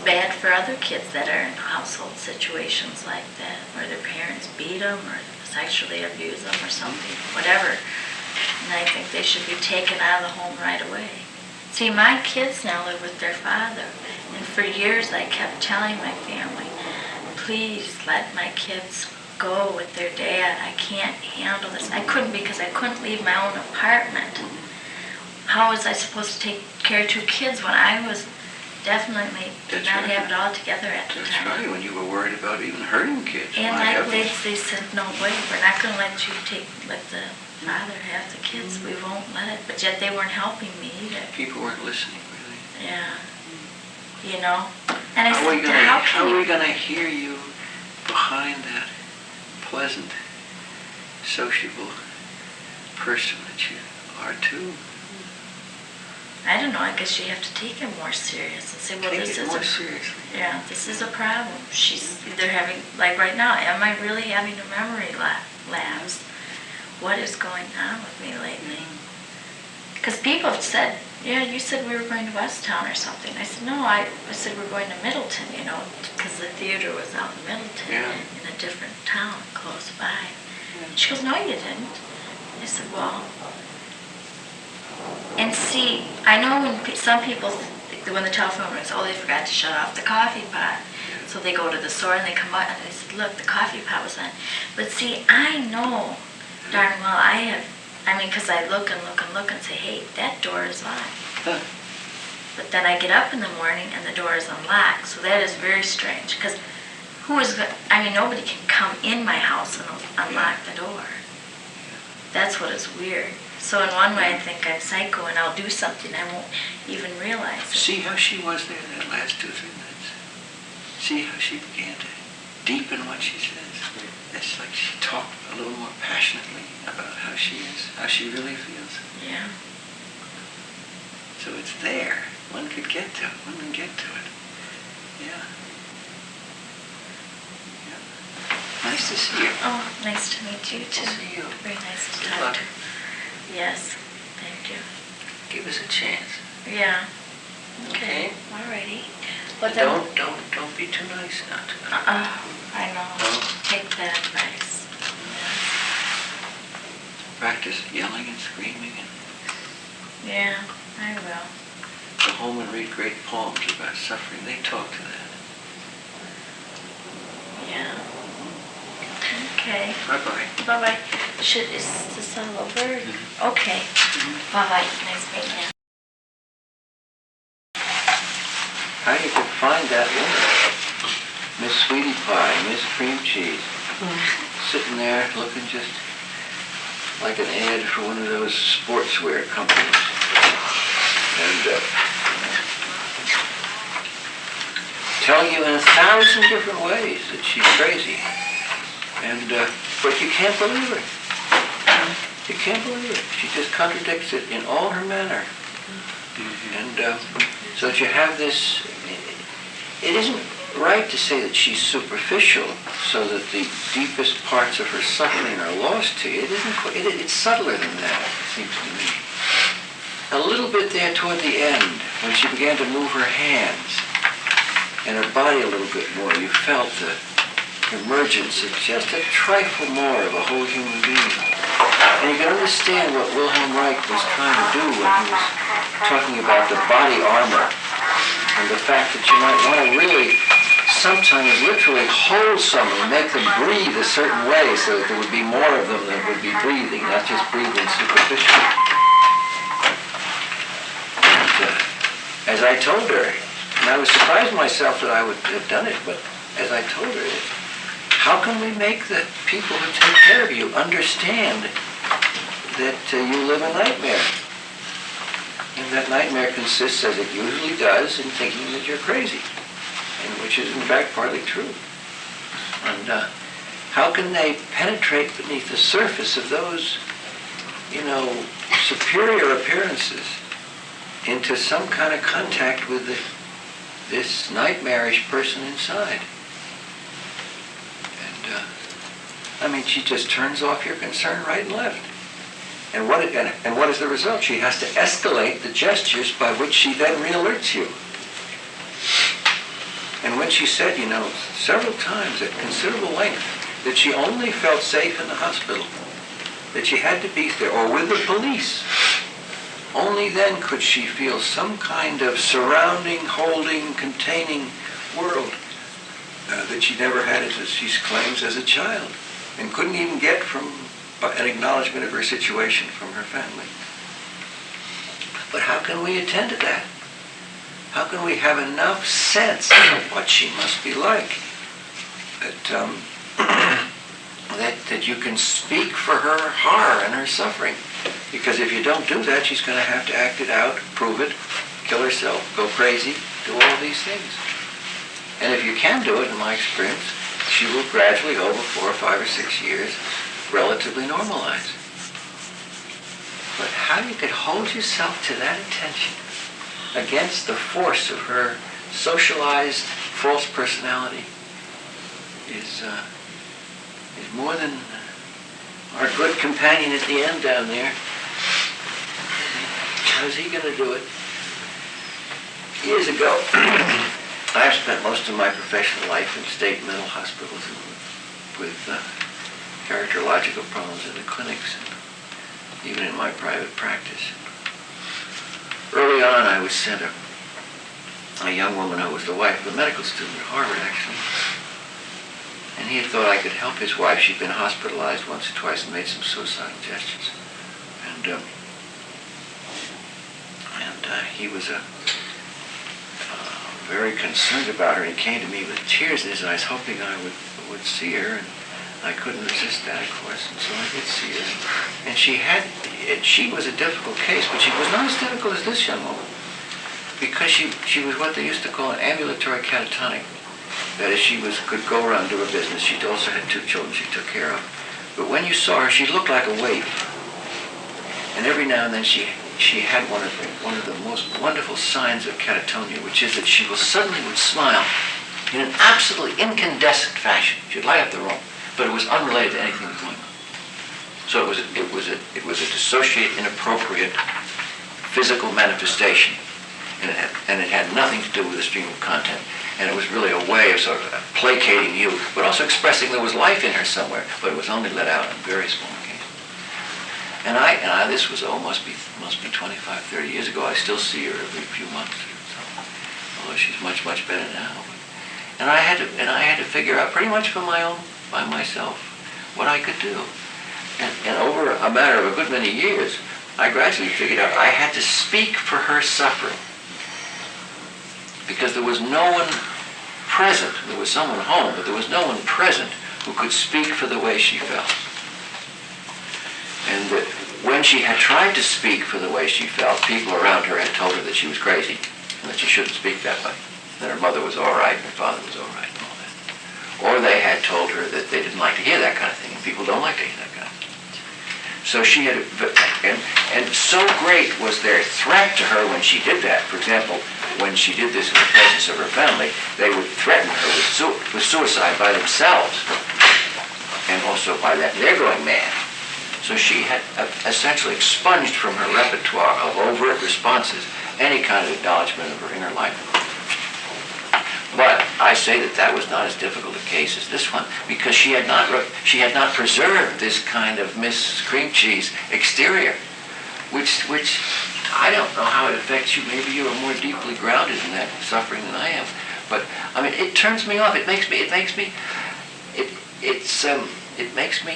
bad for other kids that are in household situations like that, where their parents beat them or sexually abuse them or something, whatever. And I think they should be taken out of the home right away. See, my kids now live with their father, and for years I kept telling my family, please let my kids go with their dad. I can't handle this. I couldn't because I couldn't leave my own apartment. How was I supposed to take care of two kids when I was definitely did not have it all together at the time? That's right, when you were worried about even hurting kids. And they said, no way, we're not going to let you let the father have the kids. We won't let it. But yet they weren't helping me either. People weren't listening, really. Yeah. You know? And I How said, are we going to hear you behind that pleasant, sociable person that you are too? I don't know, I guess you have to take it more serious and say, well, Take this it is more seriously. Yeah, this is a problem. She's either having, like right now, am I really having a memory lapse? What is going on with me lately? Because people have said, yeah, you said we were going to Westtown or something. I said, no, I said we're going to Middleton, you know, because the theater was out in Middleton, in a different town close by. She goes, no, you didn't. I said, well, and see, I know when some people, when the telephone rings, oh, they forgot to shut off the coffee pot. So they go to the store and they come out and they said, look, the coffee pot was on. But see, I know darn well because I look and say, hey, that door is locked. Huh. But then I get up in the morning and the door is unlocked. So that is very strange because nobody can come in my house and unlock the door. That's what is weird. So in one way I think I'm psycho and I'll do something I won't even realize it. See how she was there that last 2 or 3 minutes? See how she began to deepen what she says? It's like she talked a little more passionately about how she is, how she really feels. Yeah. So it's there. One can get to it. Yeah. Nice to see you. Oh, nice to meet you too. See you. Very nice to Good talk luck. to. Yes, thank you. Give us a chance. Yeah. Okay. Alrighty. Well then. Don't be too nice not to. I know. No. Take that advice. Practice yelling and screaming and Yeah, I will. go home and read great poems about suffering. They talk to that. Yeah. Okay. Bye-bye. Bye-bye. Is this all over? Mm-hmm. Okay. Bye-bye. Nice meeting you. How you could find that woman, Miss Sweetie Pie, Miss Cream Cheese, sitting there looking just like an ad for one of those sportswear companies. And tell you in 1,000 different ways that she's crazy. And, but you can't believe her. You can't believe it. She just contradicts it in all her manner. And so that you have this, it isn't right to say that she's superficial so that the deepest parts of her suffering are lost to you. It isn't, it's subtler than that, it seems to me. A little bit there toward the end, when she began to move her hands and her body a little bit more, you felt the emergence of just a trifle more of a whole human being. And you can understand what Wilhelm Reich was trying to do when he was talking about the body armor and the fact that you might want to really sometimes literally hold someone, make them breathe a certain way so that there would be more of them that would be breathing, not just breathing superficially. And as I told her, and I was surprised myself that I would have done it, but as I told her, how can we make the people who take care of you understand that you live a nightmare? And that nightmare consists, as it usually does, in thinking that you're crazy, and which is in fact partly true. And how can they penetrate beneath the surface of those, superior appearances into some kind of contact with this nightmarish person inside? And she just turns off your concern right and left. And what is the result? She has to escalate the gestures by which she then re-alerts you. And when she said, several times at considerable length, that she only felt safe in the hospital, that she had to be there, or with the police, only then could she feel some kind of surrounding, holding, containing world that she never had, as she claims, as a child, and couldn't even get from an acknowledgement of her situation from her family. But how can we attend to that? How can we have enough sense of what she must be like that you can speak for her horror and her suffering? Because if you don't do that, she's going to have to act it out, prove it, kill herself, go crazy, do all these things. And if you can do it, in my experience, she will gradually, over 4 or 5 or 6 years, relatively normalize. But how you could hold yourself to that attention against the force of her socialized false personality is more than our good companion at the end down there. How's he going to do it? Years ago, I've spent most of my professional life in state mental hospitals with characterological problems in the clinics, and even in my private practice. Early on, I was sent a young woman who was the wife of a medical student at Harvard, actually. And he had thought I could help his wife. She'd been hospitalized once or twice and made some suicidal gestures. And he was very concerned about her. He came to me with tears in his eyes, hoping I would see her. And I couldn't resist that, of course, and so I did see her. And she was a difficult case, but she was not as difficult as this young woman, because she was what they used to call an ambulatory catatonic. That is, she could go around and do her business. She also had 2 children she took care of. But when you saw her, she looked like a waif. And every now and then she had one of the most wonderful signs of catatonia, which is that she suddenly would smile in an absolutely incandescent fashion. She'd light up the room, but it was unrelated to anything that was going on. So it was a dissociated, inappropriate physical manifestation, and it had nothing to do with the stream of content. And it was really a way of sort of placating you, but also expressing there was life in her somewhere, but it was only let out in very small cases. And this was must be 25, 30 years ago. I still see her every few months or so, although she's much, much better now. And I had to figure out pretty much by myself what I could do. And over a matter of a good many years, I gradually figured out I had to speak for her suffering. Because there was no one present. There was someone home, but there was no one present who could speak for the way she felt. And that when she had tried to speak for the way she felt, people around her had told her that she was crazy and that she shouldn't speak that way. That her mother was all right and her father was all right and all that. Or they had told her that they didn't like to hear that kind of thing, and people don't like to hear that kind of thing. So she had, and so great was their threat to her when she did that. For example, when she did this in the presence of her family, they would threaten her with suicide by themselves, and also by that they're going mad. So she had essentially expunged from her repertoire of overt responses any kind of acknowledgement of her inner life. But I say that was not as difficult a case as this one, because she had not preserved this kind of Miss Cream Cheese exterior, which I don't know how it affects you. Maybe you are more deeply grounded in that suffering than I am. But I mean, it turns me off. It makes me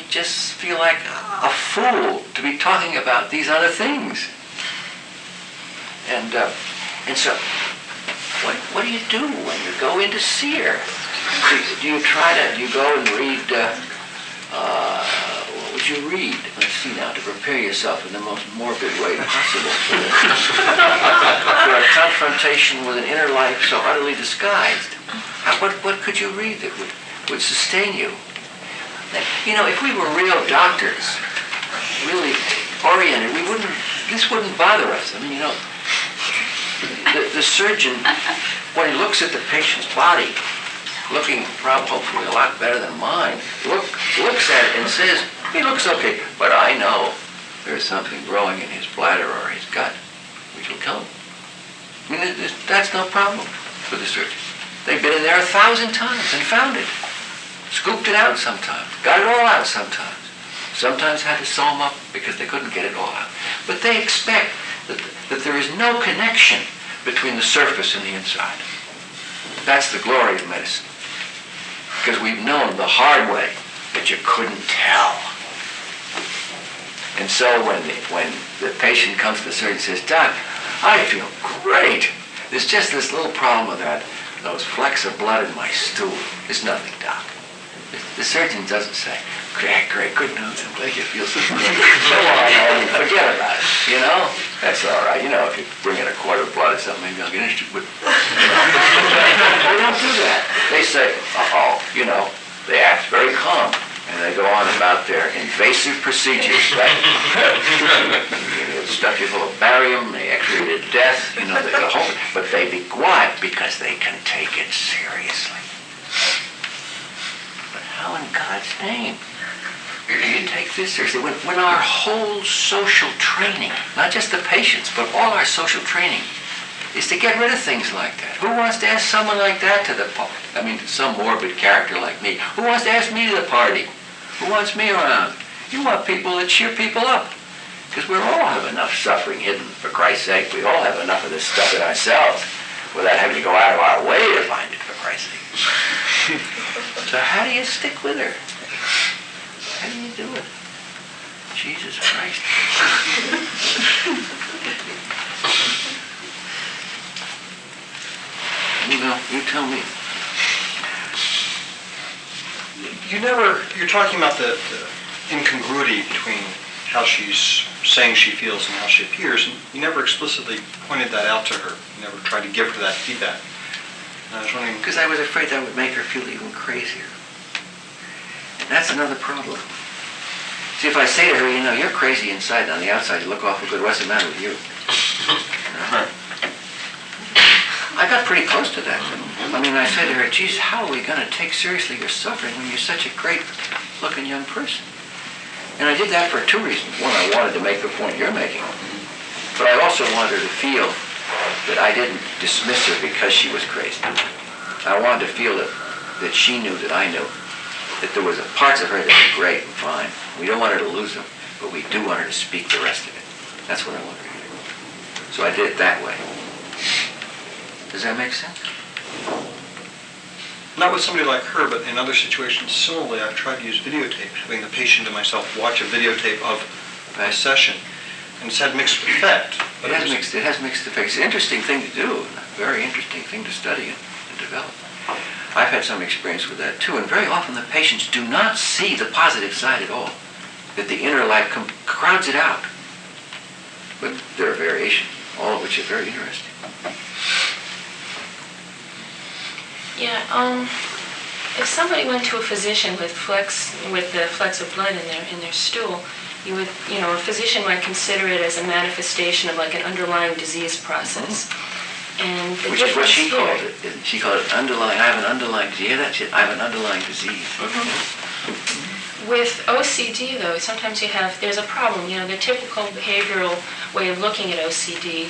just feel like a fool to be talking about these other things. And so, what do you do when you go in to see her? Do you go and read, what would you read? Let's see now, to prepare yourself in the most morbid way possible for a confrontation with an inner life so utterly disguised. What could you read that would sustain you? You know, if we were real doctors, really oriented, this wouldn't bother us. I mean, you know, the surgeon, when he looks at the patient's body, looking hopefully a lot better than mine, looks at it and says, he looks okay, but I know there's something growing in his bladder or his gut which will kill him. I mean, that's no problem for the surgeon. They've been in there 1,000 times and found it. Scooped it out sometimes, got it all out sometimes. Sometimes had to sew them up because they couldn't get it all out. But they expect that there is no connection between the surface and the inside. That's the glory of medicine. Because we've known the hard way that you couldn't tell. And so when the patient comes to the surgeon and says, "Doc, I feel great. There's just this little problem with those flecks of blood in my stool. It's nothing, Doc." The surgeon doesn't say, "Great, good news, I'm glad you feel so good. Go on home, forget about it, you know? That's all right. You know, if you bring in a quart of blood or something, maybe I'll get interested." But they don't do that. They say, you know, they act very calm, and they go on about their invasive procedures, right? They stuff you full of barium, they x-ray to death, you know, but they be quiet because they can take it seriously. How in God's name do you take this seriously? When our whole social training, not just the patients, but all our social training, is to get rid of things like that. Who wants to ask someone like that to the party? I mean, some morbid character like me. Who wants to ask me to the party? Who wants me around? You want people that cheer people up. Because we all have enough suffering hidden, for Christ's sake. We all have enough of this stuff in ourselves without having to go out of our way to find it, for Christ's sake. So how do you stick with her? How do you do it? Jesus Christ. You tell me. You're talking about the incongruity between how she's saying she feels and how she appears, and you never explicitly pointed that out to her. You never tried to give her that feedback. And I was wondering... Because I was afraid that would make her feel even crazier. And that's another problem. See, if I say to her, you know, you're crazy inside, and on the outside you look awful good, what's the matter with you? I got pretty close to that. I mean, I said to her, geez, how are we going to take seriously your suffering when you're such a great-looking young person? And I did that for two reasons. One, I wanted to make the point you're making. But I also wanted her to feel that I didn't dismiss her because she was crazy. I wanted to feel that she knew that I knew. That there was parts of her that were great and fine. We don't want her to lose them, but we do want her to speak the rest of it. That's what I wanted her to do. So I did it that way. Does that make sense? Not with somebody like her, but in other situations similarly, I've tried to use videotape, having the patient and myself watch a videotape of a session, and it's had mixed effect. It has mixed effects. It's an interesting thing to do, and a very interesting thing to study and develop. I've had some experience with that too, and very often the patients do not see the positive side at all, that the inner life crowds it out. But there are variations, all of which are very interesting. Yeah, if somebody went to a physician with the flecks of blood in their stool, you would, a physician might consider it as a manifestation of like an underlying disease process. And the Which is what difference she called here- it. She called it underlying, I have an underlying disease. Yeah, that's it. I have an underlying disease. With OCD, though, sometimes there's a problem. The typical behavioral way of looking at OCD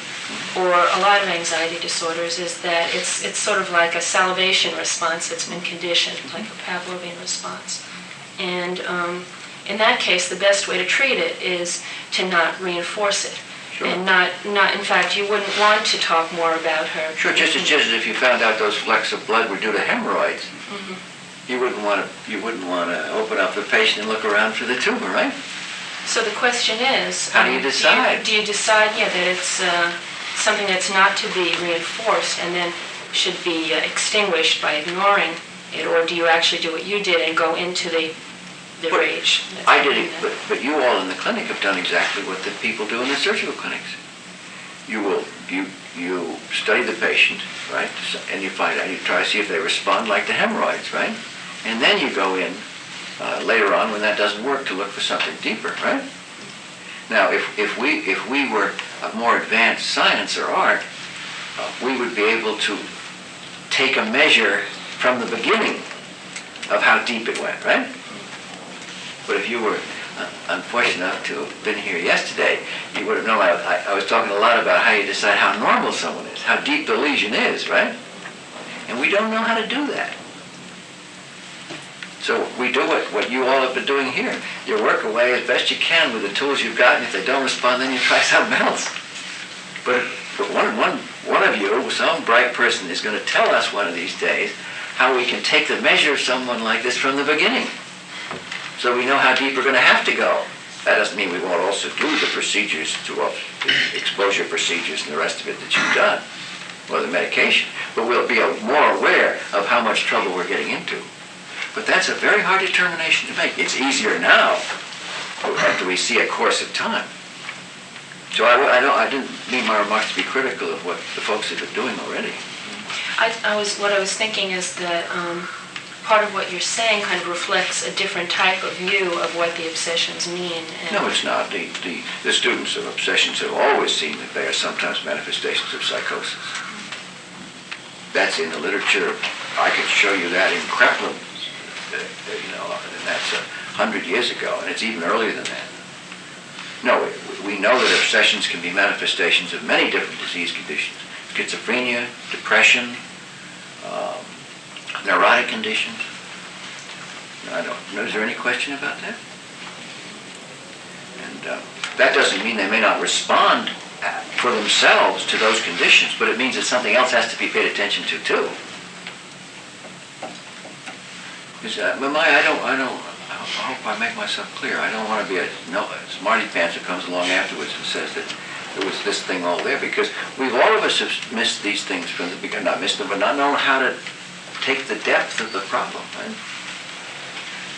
or a lot of anxiety disorders is that it's sort of like a salivation response that's been conditioned, like a Pavlovian response. And in that case, the best way to treat it is to not reinforce it. Sure. And not, in fact, you wouldn't want to talk more about her. Sure, just as if you found out those flecks of blood were due to hemorrhoids, you wouldn't want to open up the patient and look around for the tumor, right? So the question is, How do you decide? Do you decide, that it's something that's not to be reinforced and then should be extinguished by ignoring it, or do you actually do what you did and go into the But rage? I did it, but you all in the clinic have done exactly what the people do in the surgical clinics. You study the patient, right, and you find out, you try to see if they respond like the hemorrhoids, right? And then you go in later on when that doesn't work to look for something deeper, right? Now, if we were of more advanced science or art, we would be able to take a measure from the beginning of how deep it went, right? But if you were unfortunate enough to have been here yesterday, you would have known I was talking a lot about how you decide how normal someone is, how deep the lesion is, right? And we don't know how to do that. So we do what you all have been doing here. You work away as best you can with the tools you've got, and if they don't respond, then you try something else. But one of you, some bright person, is going to tell us one of these days how we can take the measure of someone like this from the beginning, so we know how deep we're going to have to go. That doesn't mean we won't also do the procedures, exposure procedures and the rest of it that you've done, or the medication, but we'll be more aware of how much trouble we're getting into. But that's a very hard determination to make. It's easier now after we see a course of time. So I didn't mean my remarks to be critical of what the folks have been doing already. What I was thinking is that part of what you're saying kind of reflects a different type of view of what the obsessions mean. No, it's not. The students of obsessions have always seen that they are sometimes manifestations of psychosis. That's in the literature. I could show you that in Kreplin, and that's 100 years ago, and it's even earlier than that. No, we know that obsessions can be manifestations of many different disease conditions. Schizophrenia, depression, neurotic conditions. Is there any question about that? And that doesn't mean they may not respond for themselves to those conditions, but it means that something else has to be paid attention to too. Because, I hope I make myself clear. I don't want to be a smarty pants who comes along afterwards and says that there was this thing all there, because all of us have missed these things from the beginning. Not missed them, but not known how to take the depth of the problem, right?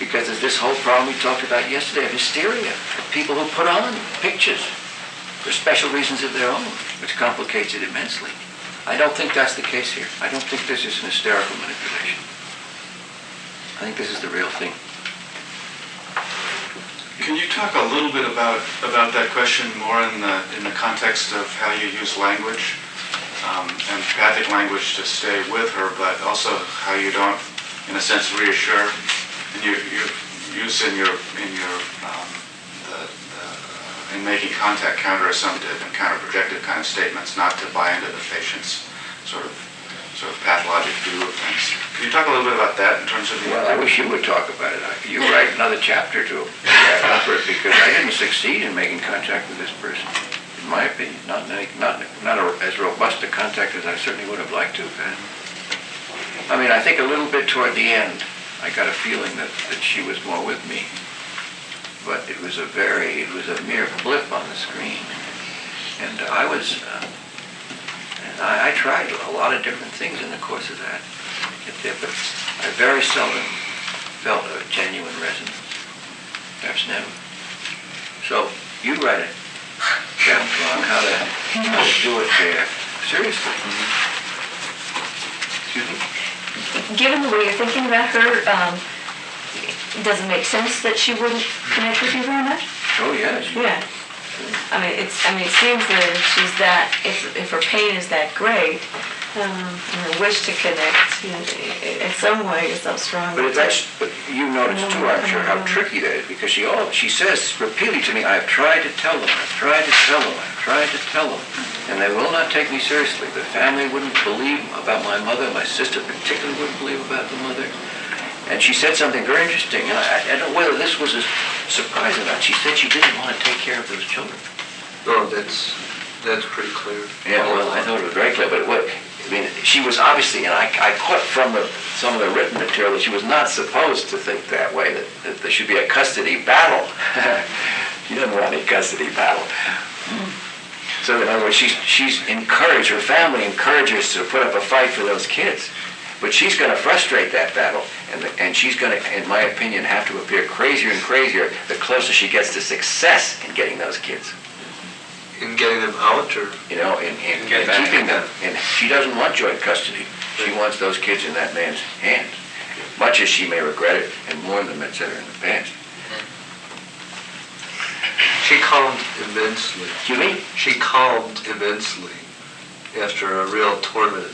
Because there's this whole problem we talked about yesterday of hysteria, of people who put on pictures for special reasons of their own, which complicates it immensely. I don't think that's the case here. I don't think this is an hysterical manipulation. I think this is the real thing. Can you talk a little bit about that question more in the context of how you use language, empathic language to stay with her, but also how you don't, in a sense, reassure, and you use in making contact counter-assumptive and counter-projective kind of statements, not to buy into the patient's sort of pathologic view of things. Can you talk a little bit about that in terms of the... Well, I wish you would talk about it. You write another chapter to offer it, because I didn't succeed in making contact with this person, in my opinion. Not as robust a contact as I certainly would have liked to have had. I mean, I think a little bit toward the end, I got a feeling that she was more with me. But it was a mere blip on the screen. And I tried a lot of different things in the course of that, but I very seldom felt a genuine resonance, perhaps never. So you write a chapter on how to do it there. Seriously. Excuse me? Given the way you're thinking about her, does it make sense that she wouldn't connect with you very much? Oh, yes. Yeah. I mean, it seems that if she's that, if her pain is that great, and her wish to connect, in some way is so strong. But you noticed too, I'm sure, how tricky that is, because she says repeatedly to me, I've tried to tell them, I've tried to tell them, I've tried to tell them, and they will not take me seriously. The family wouldn't believe about my mother, my sister particularly wouldn't believe about the mother. And she said something very interesting, and I don't know whether this was a surprise or not. She said she didn't want to take care of those children. No, that's pretty clear. Yeah, well, I thought it was very clear, but she was obviously, and I caught from some of the written material that she was not supposed to think that way, that there should be a custody battle. She doesn't want any custody battle. So in other words, she's encouraged, her family encourages her to put up a fight for those kids. But she's going to frustrate that battle, and she's going to, in my opinion, have to appear crazier and crazier the closer she gets to success in getting those kids. In getting them out, or? In keeping them. And she doesn't want joint custody. She wants those kids in that man's hands, much as she may regret it and mourn them, etc. in the past. She calmed immensely. Excuse me? She calmed immensely after a real torment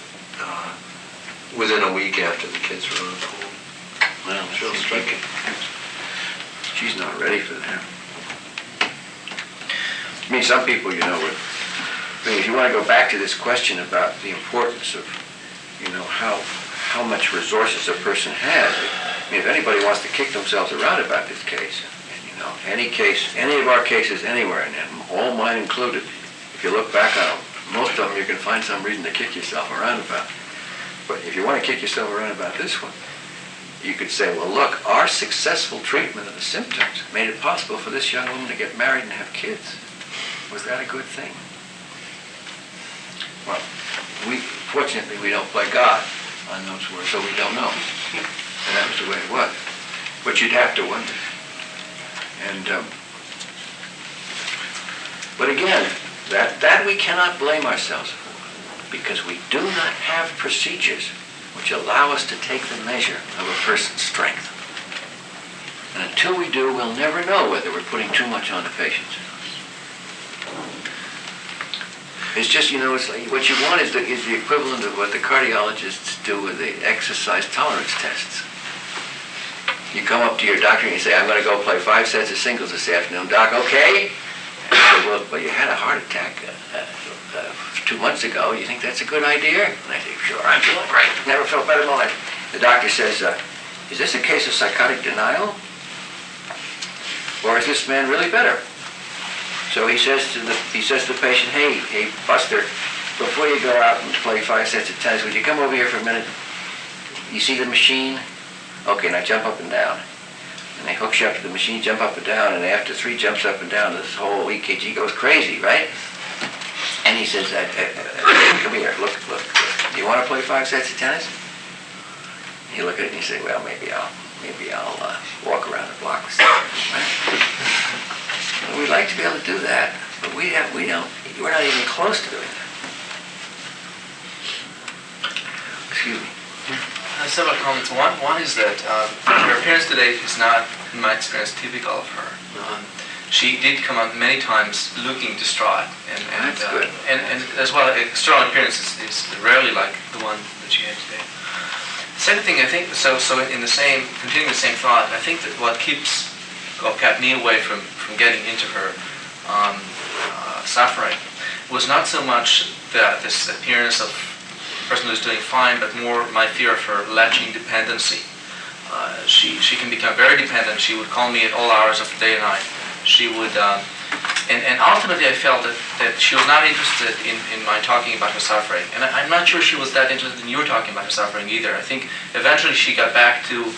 within a week after the kids were on home. Well, Real striking. she's not ready for that. I mean, some people, if you want to go back to this question about the importance of, how much resources a person has, if anybody wants to kick themselves around about this case, any of our cases anywhere, and all mine included, if you look back on them, most of them you can find some reason to kick yourself around about. But if you want to kick yourself around about this one, you could say, well, look, our successful treatment of the symptoms made it possible for this young woman to get married and have kids. Was that a good thing? Well, fortunately, we don't play God on those words, so we don't know. And that was the way it was. But you'd have to wonder. But again, that we cannot blame ourselves for, because we do not have procedures which allow us to take the measure of a person's strength. And until we do, we'll never know whether we're putting too much on the patients. It's just, it's like what you want is the equivalent of what the cardiologists do with the exercise tolerance tests. You come up to your doctor and you say, I'm going to go play 5 sets of singles this afternoon. Doc, okay? And you say, well, you had a heart attack 2 months ago. You think that's a good idea? And I say, sure, I'm feeling great. Never felt better in my life. The doctor says, is this a case of psychotic denial? Or is this man really better? So he says to the patient, hey, Buster, before you go out and play 5 sets of tennis, would you come over here for a minute? You see the machine? Okay, now jump up and down. And they hook you up to the machine, jump up and down, and after 3 jumps up and down, this whole EKG goes crazy, right? And he says, come here, look. You want to play 5 sets of tennis? You look at it and you say, well, maybe I'll walk around the block. Right? Well, we'd like to be able to do that, but we're not even close to doing that. Excuse me. I have several comments. One is that her appearance today is not, in my experience, typical of her. She did come up many times looking distraught, and That's good. And as well, a strong appearance is rarely like the one that she had today. Second thing, I think, continuing the same thought, I think that what kept me away from getting into her suffering was not so much this appearance of person who's doing fine, but more my fear of her latching dependency. She can become very dependent. She would call me at all hours of the day and night. She would, and ultimately I felt that she was not interested in my talking about her suffering. And I'm not sure she was that interested in your talking about her suffering either. I think eventually she got back to,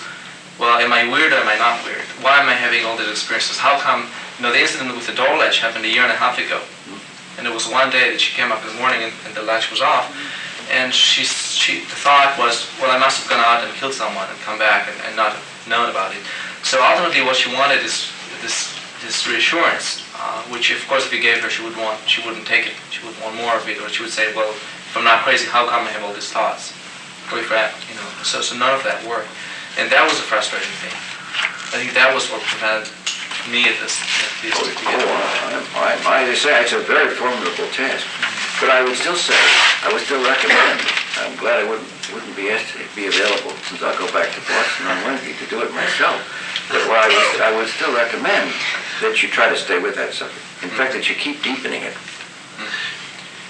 well, am I weird or am I not weird? Why am I having all these experiences? How come, the incident with the door latch happened 1.5 years ago. And it was one day that she came up in the morning and the latch was off. And the thought was, well, I must have gone out and killed someone and come back and not known about it. So ultimately what she wanted is this reassurance, which of course if you gave her, she wouldn't take it. She would want more of it, or she would say, well, if I'm not crazy, how come I have all these thoughts? So none of that worked. And that was a frustrating thing. I think that was what prevented me at least to get it. As I say, it's a very formidable task. But I would still say, I would still recommend, I'm glad I wouldn't be available since I'll go back to Boston on Wednesday to do it myself. But what I would still recommend that you try to stay with that subject. In fact, that you keep deepening it.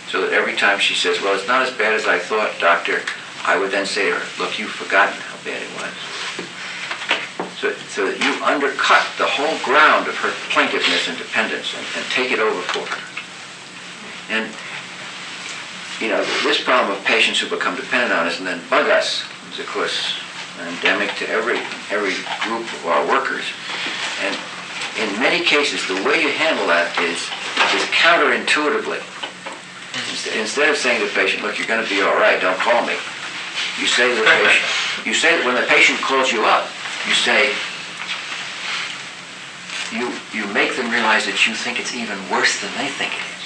So that every time she says, well, it's not as bad as I thought, doctor, I would then say to her, look, you've forgotten how bad it was. So that you undercut the whole ground of her plaintiveness and dependence and take it over for her. And, you know, this problem of patients who become dependent on us and then bug us is, of course, endemic to every group of our workers. And in many cases, the way you handle that is counterintuitively. Instead of saying to the patient, look, you're going to be all right, don't call me. You say to the patient, that when the patient calls you up, you say, you make them realize that you think it's even worse than they think it is.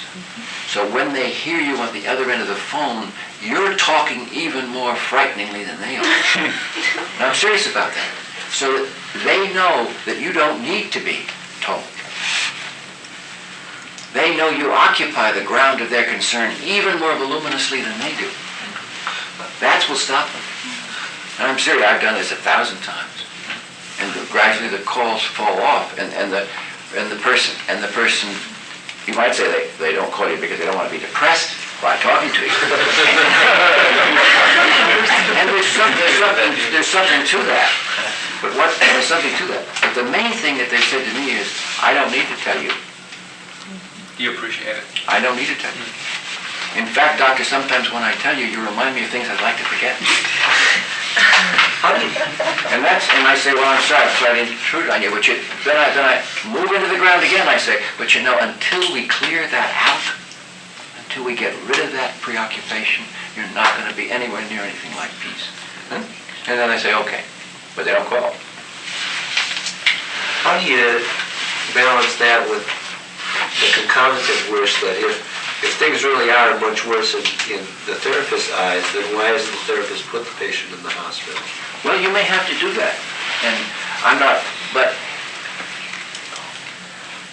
So when they hear you on the other end of the phone, you're talking even more frighteningly than they are. And I'm serious about that. So that they know that you don't need to be told. They know you occupy the ground of their concern even more voluminously than they do. That will stop them. And I'm serious, I've done this 1,000 times. And gradually the calls fall off, and the person, you might say they don't call you because they don't want to be depressed by talking to you. And there's something to that. But there's something to that. But the main thing that they've said to me is, I don't need to tell you. You appreciate it. I don't need to tell you. In fact, doctor, sometimes when I tell you, you remind me of things I'd like to forget. And I say, well, I'm sorry I intruded on you. But then I move into the ground again. I say, but you know, until we clear that out, until we get rid of that preoccupation, you're not going to be anywhere near anything like peace. And then I say, okay, but they don't call. How do you balance that with the concomitant wish that if things really are much worse in the therapist's eyes, then why doesn't the therapist put the patient in the hospital? Well, you may have to do that. And I'm not, but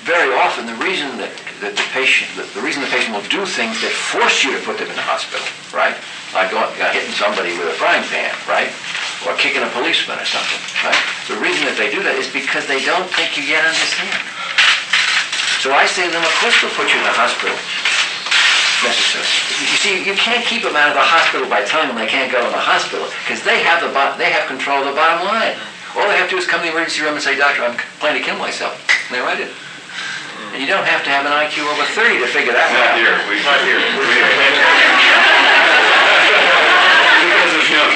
very often the reason the patient will do things that force you to put them in the hospital, right? Like hitting somebody with a frying pan, right? Or kicking a policeman or something, right? The reason that they do that is because they don't think you yet understand. So I say to them, of course we'll put you in the hospital. Necessary. You see, you can't keep them out of the hospital by telling them they can't go in the hospital because they have control of the bottom line. All they have to do is come to the emergency room and say, doctor, I'm planning to kill myself. And they're right in. And you don't have to have an IQ over 30 to figure that out. Not here. Because of him.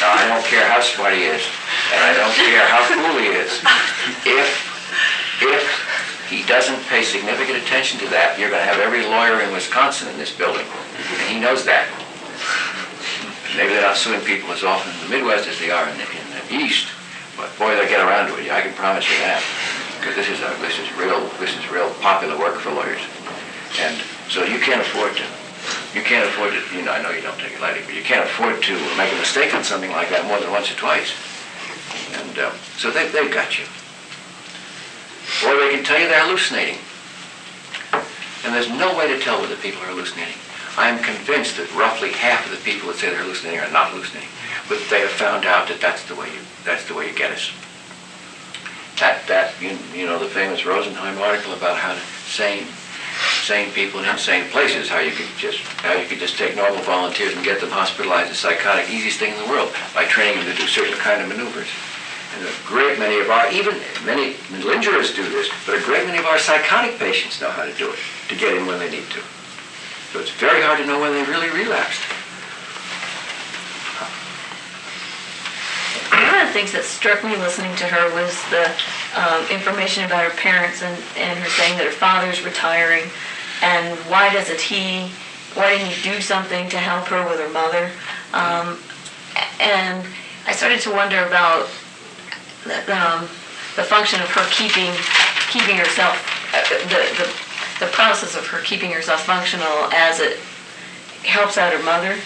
No, I don't care how smart he is, and I don't care how cool he is. If he doesn't pay significant attention to that, you're going to have every lawyer in Wisconsin in this building, and he knows that. Maybe they're not suing people as often in the Midwest as they are in the East, but boy, they'll get around to it. I can promise you that, because this is real popular work for lawyers, and so you can't afford to. You know, I know you don't take it lightly, but you can't afford to make a mistake on something like that more than once or twice. And so they've got you. Or they can tell you they're hallucinating. And there's no way to tell whether people are hallucinating. I'm convinced that roughly half of the people that say they're hallucinating are not hallucinating. But they have found out that that's the way you get us. You know the famous Rosenheim article about how sane people in insane places, how you could just take normal volunteers and get them hospitalized as psychotic, easiest thing in the world, by training them to do certain kind of maneuvers. And a great many of many lingerers do this, but a great many of our psychotic patients know how to do it, to get in when they need to. So it's very hard to know when they really relapsed. One of the things that struck me listening to her was the information about her parents and her saying that her father's retiring, and why didn't he do something to help her with her mother? And I started to wonder about the function of her keeping herself, the process of her keeping herself functional as it helps out her mother,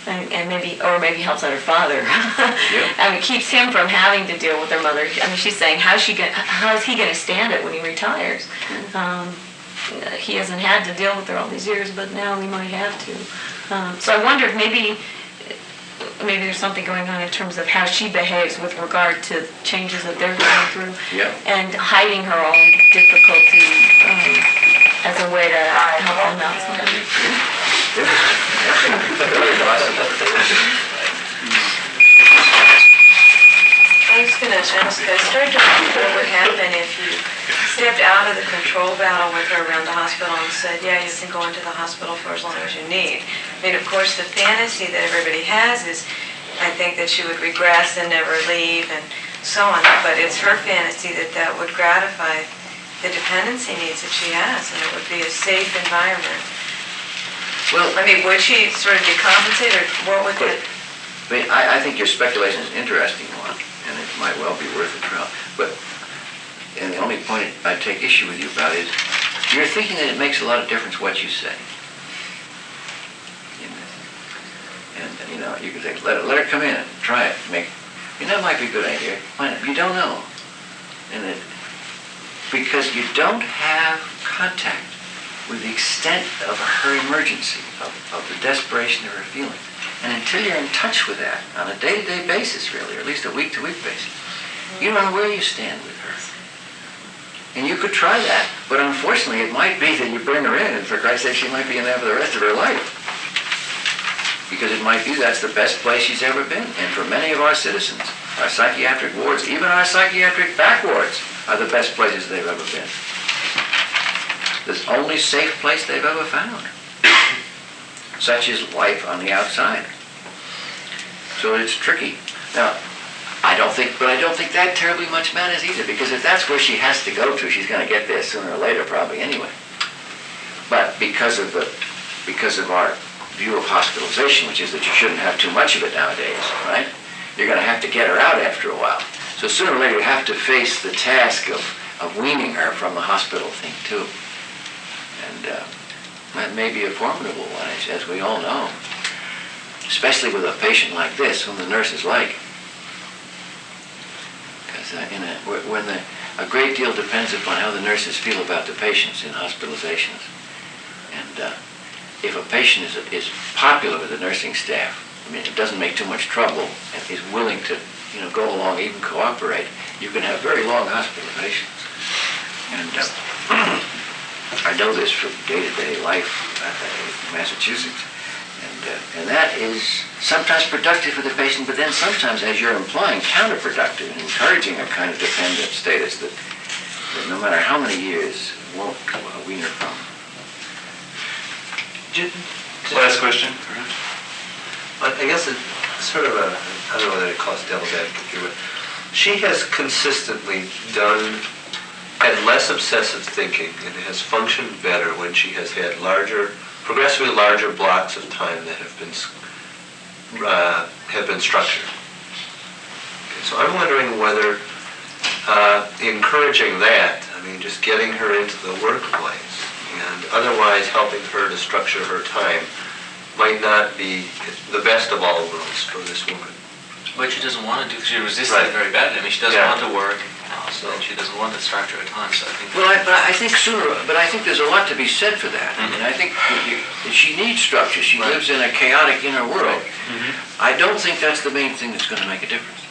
and maybe helps out her father. I mean, keeps him from having to deal with her mother. I mean, she's saying, how is he going to stand it when he retires? He hasn't had to deal with her all these years, but now he might have to. So I wonder if maybe there's something going on in terms of how she behaves with regard to changes that they're going through, and hiding her own difficulty as a way to help them out sometimes. I was going to ask, I started to wonder what would happen if you stepped out of the control battle with her around the hospital and said, yeah, you can go into the hospital for as long as you need. I mean, of course, the fantasy that everybody has is, I think, that she would regress and never leave and so on, but it's her fantasy that would gratify the dependency needs that she has, and it would be a safe environment. Well, I mean, would she sort of decompensate, or what would that? I mean, I think your speculation is an interesting one, and it might well be worth a trial. And the only point I take issue with you about is you're thinking that it makes a lot of difference what you say. And you know, you could say, let her come in and try it. That might be a good idea. You don't know, because you don't have contact with the extent of her emergency, of the desperation of her feeling. And until you're in touch with that on a day-to-day basis, really, or at least a week-to-week basis, you don't know where you stand with her. And you could try that, but unfortunately it might be that you bring her in, and for Christ's sake, she might be in there for the rest of her life. Because it might be that's the best place she's ever been. And for many of our citizens, our psychiatric wards, even our psychiatric back wards, are the best places they've ever been. The only safe place they've ever found. Such is life on the outside. So it's tricky. Now, I don't think that terribly much matters either, because if that's where she has to go to, she's going to get there sooner or later, probably anyway. But because of our view of hospitalization, which is that you shouldn't have too much of it nowadays, right? You're going to have to get her out after a while. So sooner or later you have to face the task of weaning her from the hospital thing too. And that may be a formidable one, as we all know. Especially with a patient like this, whom the nurses like. Because a great deal depends upon how the nurses feel about the patients in hospitalizations. And if a patient is popular with the nursing staff, I mean, it doesn't make too much trouble, and is willing to, go along, even cooperate, you can have very long hospitalizations. And I know this from day-to-day life in Massachusetts. And that is sometimes productive for the patient, but then sometimes, as you're implying, counterproductive, and encouraging a kind of dependent status that no matter how many years won't wean her from. Last question. I guess it's sort of I don't know whether to call it devil's advocate here, but she has consistently had less obsessive thinking and has functioned better when she has had progressively larger blocks of time that have been structured. Okay, so I'm wondering whether encouraging that, I mean, just getting her into the workplace and otherwise helping her to structure her time might not be the best of all worlds for this woman. What she doesn't want to do, she resists Right. it very badly. I mean, she doesn't want to work, and she doesn't want to structure her time, so I think... Well, I think there's a lot to be said for that. I mean, I think that she needs structure. She lives in a chaotic inner world. I don't think that's the main thing that's going to make a difference.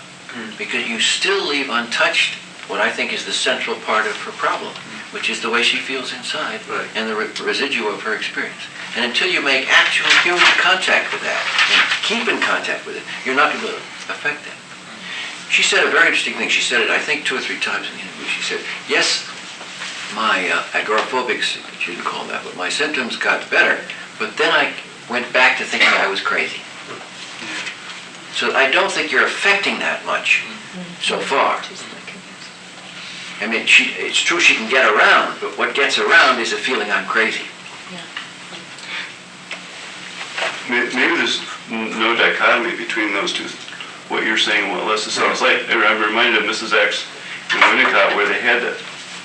Because you still leave untouched what I think is the central part of her problem, which is the way she feels inside and the residue of her experience. And until you make actual human contact with that, and keep in contact with it, you're not going to affect that. She said a very interesting thing. She said it, I think, 2 or 3 times in the interview. She said, yes, my agoraphobic, she didn't call that, but my symptoms got better, but then I went back to thinking I was crazy. So I don't think you're affecting that much so far. I mean, it's true she can get around, but what gets around is a feeling I'm crazy. Maybe there's no dichotomy between those two, what you're saying and what Leslie sounds like. I'm reminded of Mrs. X in Winnicott, where they had that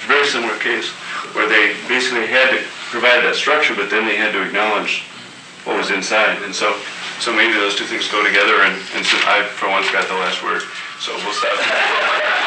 very similar case, where they basically had to provide that structure, but then they had to acknowledge what was inside. And so So maybe those two things go together, and so I, for once, got the last word. So we'll stop.